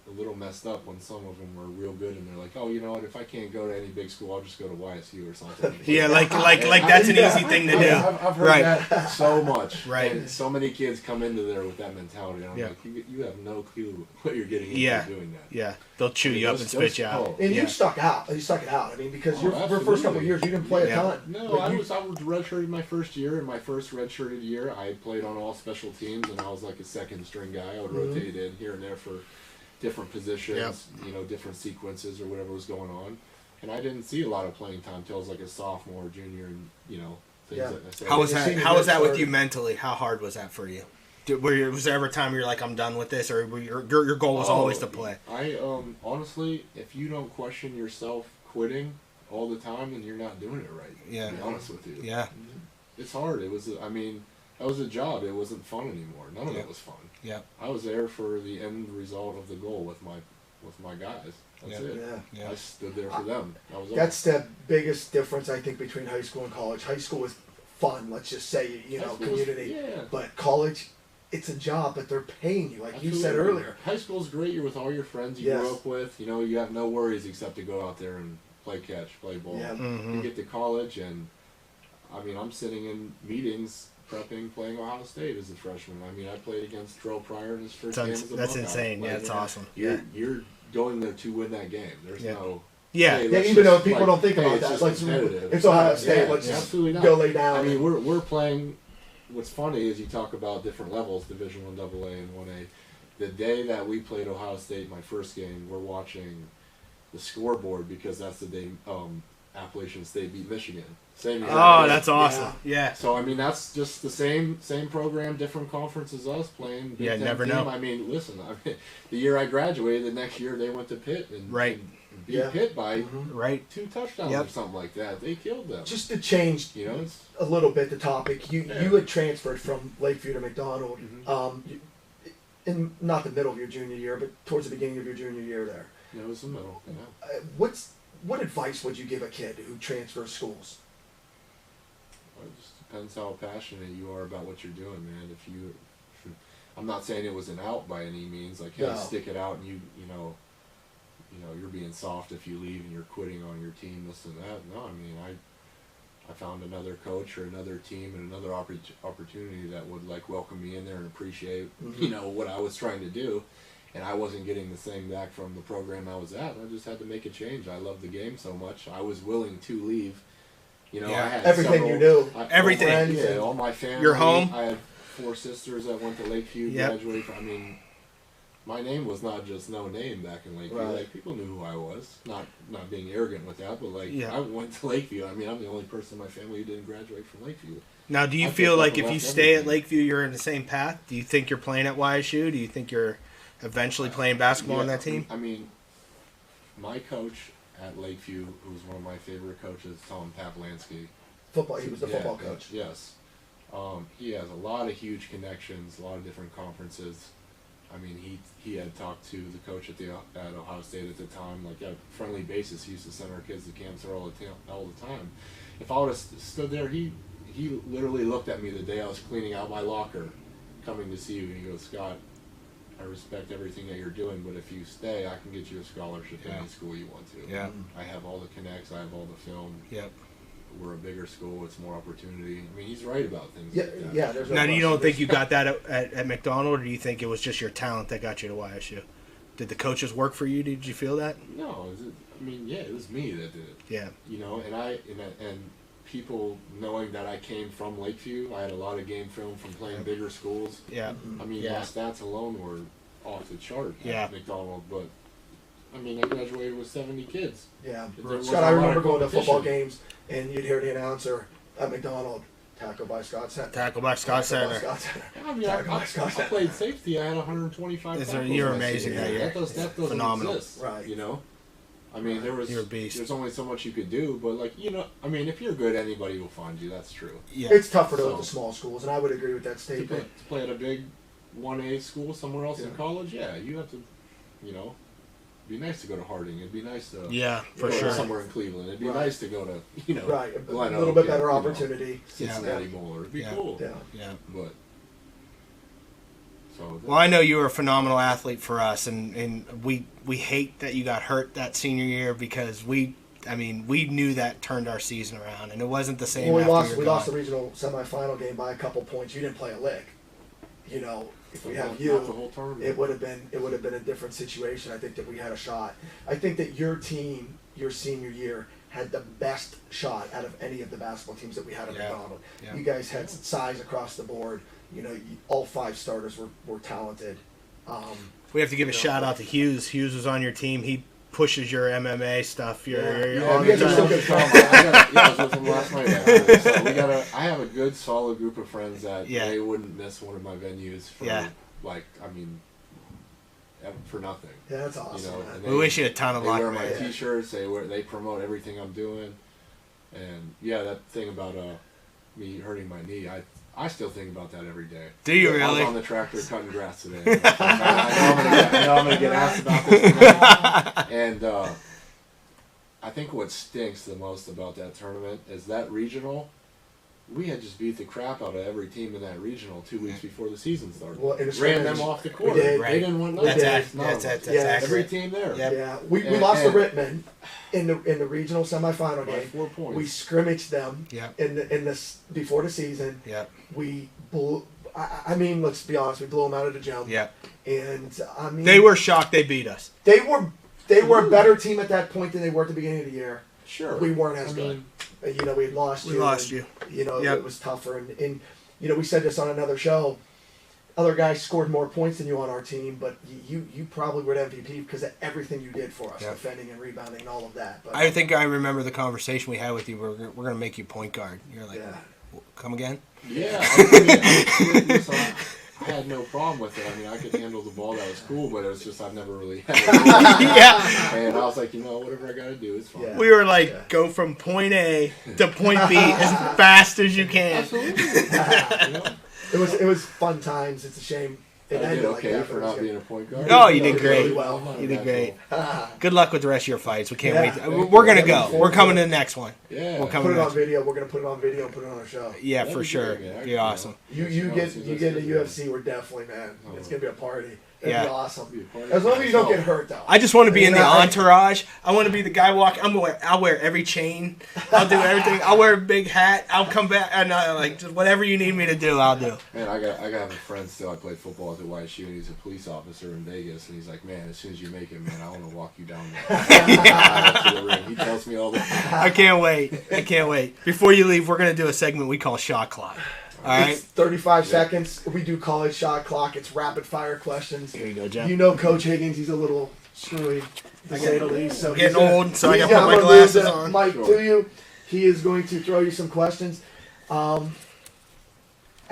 a little messed up when some of them were real good and they're like, oh, you know what, if I can't go to any big school, I'll just go to YSU or something. Yeah, like that's an easy thing to do. I've heard that so much. Right. And so many kids come into there with that mentality. And I'm like, you have no clue what you're getting into doing that. Yeah, they'll chew you up and spit you out. And you stuck out. You stuck it out. I mean, because your first couple of years, you didn't play a ton. No, I was redshirted my first year. In my first redshirted year, I played on all special teams, and I was like a second string guy. I would rotate in here and there for different positions, different sequences or whatever was going on. And I didn't see a lot of playing time till I was like a sophomore, junior, and things like that. How was that with you mentally? How hard was that for you? Was there ever a time you're like, I'm done with this, or your goal was always to play? I honestly, if you don't question yourself quitting all the time, then you're not doing it right. Yeah. To be honest with you. Yeah. It's hard. It was. That was a job. It wasn't fun anymore. None of it was fun. Yeah. I was there for the end result of the goal with my guys. That's it. Yeah. I stood there for them. That's the biggest difference, I think, between high school and college. High school is fun, let's just say, community. But college, it's a job, but they're paying you, like you said earlier. High school's great. You're with all your friends you grew up with. You have no worries except to go out there and play catch, play ball. Yeah. Mm-hmm. You get to college, and I'm sitting in meetings prepping, playing Ohio State as a freshman. I played against Terrell Pryor in his first game as a That's Buckeye. insane. Yeah, that's awesome. You're going there to win that game. There's no... Yeah. Hey, even though people don't think about that. It's Ohio State. Let's absolutely not. Go lay down. We're playing... What's funny is you talk about different levels, Division I AA and 1A. The day that we played Ohio State, my first game, we're watching the scoreboard because that's the day Appalachian State beat Michigan. Same year. Oh, that's awesome. Yeah. So, that's just the same program, different conference as us playing. Big Ten never team. know. Listen, the year I graduated, the next year they went to Pitt and beat Pitt by 2 touchdowns or something like that. They killed them. Just to change a little bit the topic, you had transferred from Lakeview to McDonald in not the middle of your junior year, but towards the beginning of your junior year there. Yeah, it was the middle. Yeah. What advice would you give a kid who transfers schools? Well, it just depends how passionate you are about what you're doing, man. I'm not saying it was an out by any means. Like, hey, stick it out, and you're being soft if you leave and you're quitting on your team, this and that. No, I found another coach or another team and another opportunity that would welcome me in there and appreciate what I was trying to do. And I wasn't getting the same back from the program I was at. I just had to make a change. I loved the game so much. I was willing to leave. I had everything you knew. Everything. All my family. Your home. I had 4 sisters that went to Lakeview, graduated from. My name was not just no name back in Lakeview. Right. People knew who I was. Not being arrogant with that, but I went to Lakeview. I'm the only person in my family who didn't graduate from Lakeview. Now, do you feel like if you stay at Lakeview, you're in the same path? Do you think you're playing at YSU? Do you think you're eventually playing basketball on that team? My coach at Lakeview, who was one of my favorite coaches, Tom Paplansky. He was the football coach. Yes. He has a lot of huge connections, a lot of different conferences. He had talked to the coach at Ohio State at the time, a friendly basis. He used to send our kids to camps there all the time. If I would have stood there, he literally looked at me the day I was cleaning out my locker, coming to see you, and he goes, Scott, I respect everything that you're doing, but if you stay, I can get you a scholarship in any school you want to. Yeah. I have all the connects. I have all the film. Yep. We're a bigger school. It's more opportunity. I mean, he's right about things Yeah, like that. yeah. There's no Now, you question. don't think you got that at McDonald, or do you think it was just your talent that got you to YSU? Did the coaches work for you? Did you feel that? No, I mean, yeah, it was me that did it. Yeah. You know, and people knowing that I came from Lakeview, I had a lot of game film from playing bigger schools. Yeah. I mean, Yeah. my stats alone were off the chart Yeah. at McDonald, but I mean, I graduated with 70 kids. Yeah. There was Scott, a I lot remember of going to football competition. games, and you'd hear the announcer at McDonald, tackle by Scott Sentner. Tackle by Scott Tackle by Sentner. Scott Sentner. I mean, Tackle by I Scott Sentner. played safety. I had 125 tackles. You're my amazing senior that year. year. That doesn't Phenomenal. exist. Right. You know? I mean, You're a beast. there's only so much you could do, but like, you know, I mean, if you're good, anybody will find you. That's true. Yeah. It's tougher to go So- to small schools, and I would agree with that To statement. play at a big 1A school somewhere else in Yeah. college, yeah, you have to, you know, it'd be nice to go to Harding. It'd be nice to Yeah, for go to sure. somewhere in Cleveland. It'd be Right. nice to go to, you know, Right. A Glen little Oak bit and, better you know, opportunity. Cincinnati Moeller. It'd be Yeah. cool. Yeah. Yeah. But so Well, I know you were a phenomenal athlete for us, and we hate that you got hurt that senior year because we knew that turned our season around, and it wasn't the same. Well, we after lost. you're We lost the gone. regional semifinal game by a couple points. You didn't play a lick. You know, if we have not you, the whole tournament. it would have been a different situation. I think that we had a shot. I think that your team, your senior year, had the best shot out of any of the basketball teams that we had at Yeah. McDonald. Yeah. You guys had size across the board. You know, all 5 starters were talented. We have to give a You know, shout out to Hughes. Hughes was on your team. He pushes your MMA stuff. You're Yeah, all you the guys are time. still good I was with them last night. Actually. So I have a good, solid group of friends that Yeah. they wouldn't miss one of my venues for, for nothing. Yeah, that's awesome. You know, man. and We wish you a ton of They luck, wear my man. T-shirts. They promote everything I'm doing, and yeah, that thing about me hurting my knee, I still think about that every day. Do you I was really? on the tractor cutting grass today. I know I'm gonna get asked about this tonight. And I think what stinks the most about that tournament is that regional. We had just beat the crap out of every team in that regional 2 weeks before the season started. Well, in a Ran scrimmage, them off the we court. did. Right. They didn't want That's nothing. ac- None of that's them. Yeah. Every accurate. team there. Yep. Yeah, we And- lost to and- Rittman in the regional semifinal By game. 4 points. We scrimmaged them Yep. in this before the season. Yep. We blew. I mean, let's be honest. We blew them out of the jump. Yep. And I mean, They were shocked they beat us. they were a better team at that point than they were at the beginning of the year. Sure. We weren't as I good. mean, You know, we had lost We you. lost and, you. You know, Yep. it was tougher. And you know, we said this on another show. Other guys scored more points than you on our team, but you probably were the MVP because of everything you did for us, Yep. defending and rebounding and all of that. But I think I remember the conversation we had with you. We're going to make you point guard. You're like, yeah. come again? yeah. I had no problem with it. I mean, I could handle the ball. That was cool, but it was just I've never really had it. Yeah. And I was like, you know, whatever I got to do is fine. Yeah. We were like, Yeah. go from point A to point B as fast as you can. Absolutely. You know? It was fun times. It's a shame it I did ended like okay that. for but it was not good. being a point guard. No, you did did great. really well. You did great. Ah, Good luck with the rest of your fights. We can't Yeah. wait. Thank you. We're going to Yeah, go. We're coming to the next one. Yeah. We'll come put it to on the video. We're gonna put it on video and put it on our show. Yeah, That'd for be sure. great, man. Be awesome. You get the UFC. We're definitely, man. It's gonna be a party. That'd Yeah. be awesome. Be a party As long for as you don't myself. get hurt, though. I just want to be in the Yeah. entourage. I want to be the guy walking. I'll wear every chain. I'll do everything. I'll wear a big hat. I'll come back and like just whatever you need me to do, I'll do. Man, I got a friend still. I played football at the YSU, and he's a police officer in Vegas. And he's like, man, as soon as you make it, man, I want to walk you down there. To the ring. He tells me all the time. I can't wait. I can't wait. Before you leave, we're gonna do a segment we call Shot Clock. All right. It's 35 Yeah. seconds. We do college shot clock. It's rapid fire questions. Here you go, Jeff. You know Coach Higgins. He's a little screwy, to say the least. So Getting he's gonna- old, so I he's gotta put my gonna glasses move the on. mic Sure. to you. He is going to throw you some questions.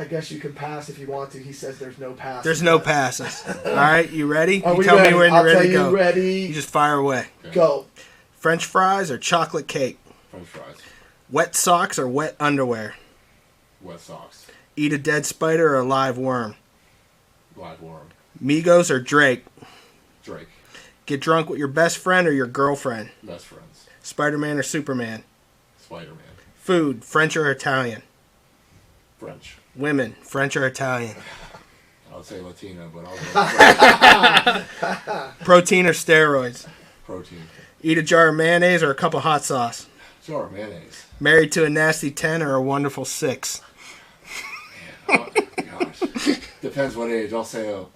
I guess you can pass if you want to. He says there's no pass. There's no passes. All right. You ready? Are You we tell ready? me when I'll you're ready tell to you go. ready. You just fire away. Go. French fries or chocolate cake? French fries, Wet socks or wet underwear? wet socks, Eat a dead spider or a live worm? live worm, Migos or Drake? Drake, Get drunk with your best friend or your girlfriend? best friends, Spider-Man or Superman? Spider-Man, Food, French or Italian? French. Women, French or Italian? would say Latino, but I'll go Protein or steroids? protein. Eat a jar of mayonnaise or a cup of hot sauce? Jar of mayonnaise. Married to a nasty 10 or a wonderful 6? Oh, gosh. Depends what age. I'll say a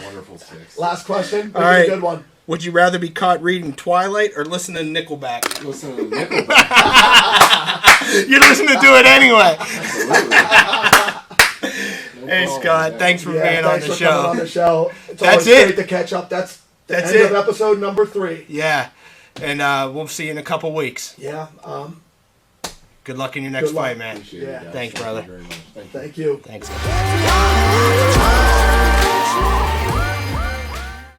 wonderful 6. Last question. All right. A good one. Would you rather be caught reading Twilight or listen to Nickelback? Listen to Nickelback. You're listening to do it anyway. Absolutely. No Hey, problem, Scott, man. thanks for being on thanks the for coming on show. the show. It's That's always it. great to catch up. That's That's end it. of episode number 3. Yeah. And we'll see you in a couple weeks. Yeah. Good luck in your next Good luck. fight, man. Appreciate it, Yeah. guys. Thanks, Thank brother. you very much. Thank you. Thank you. Thanks.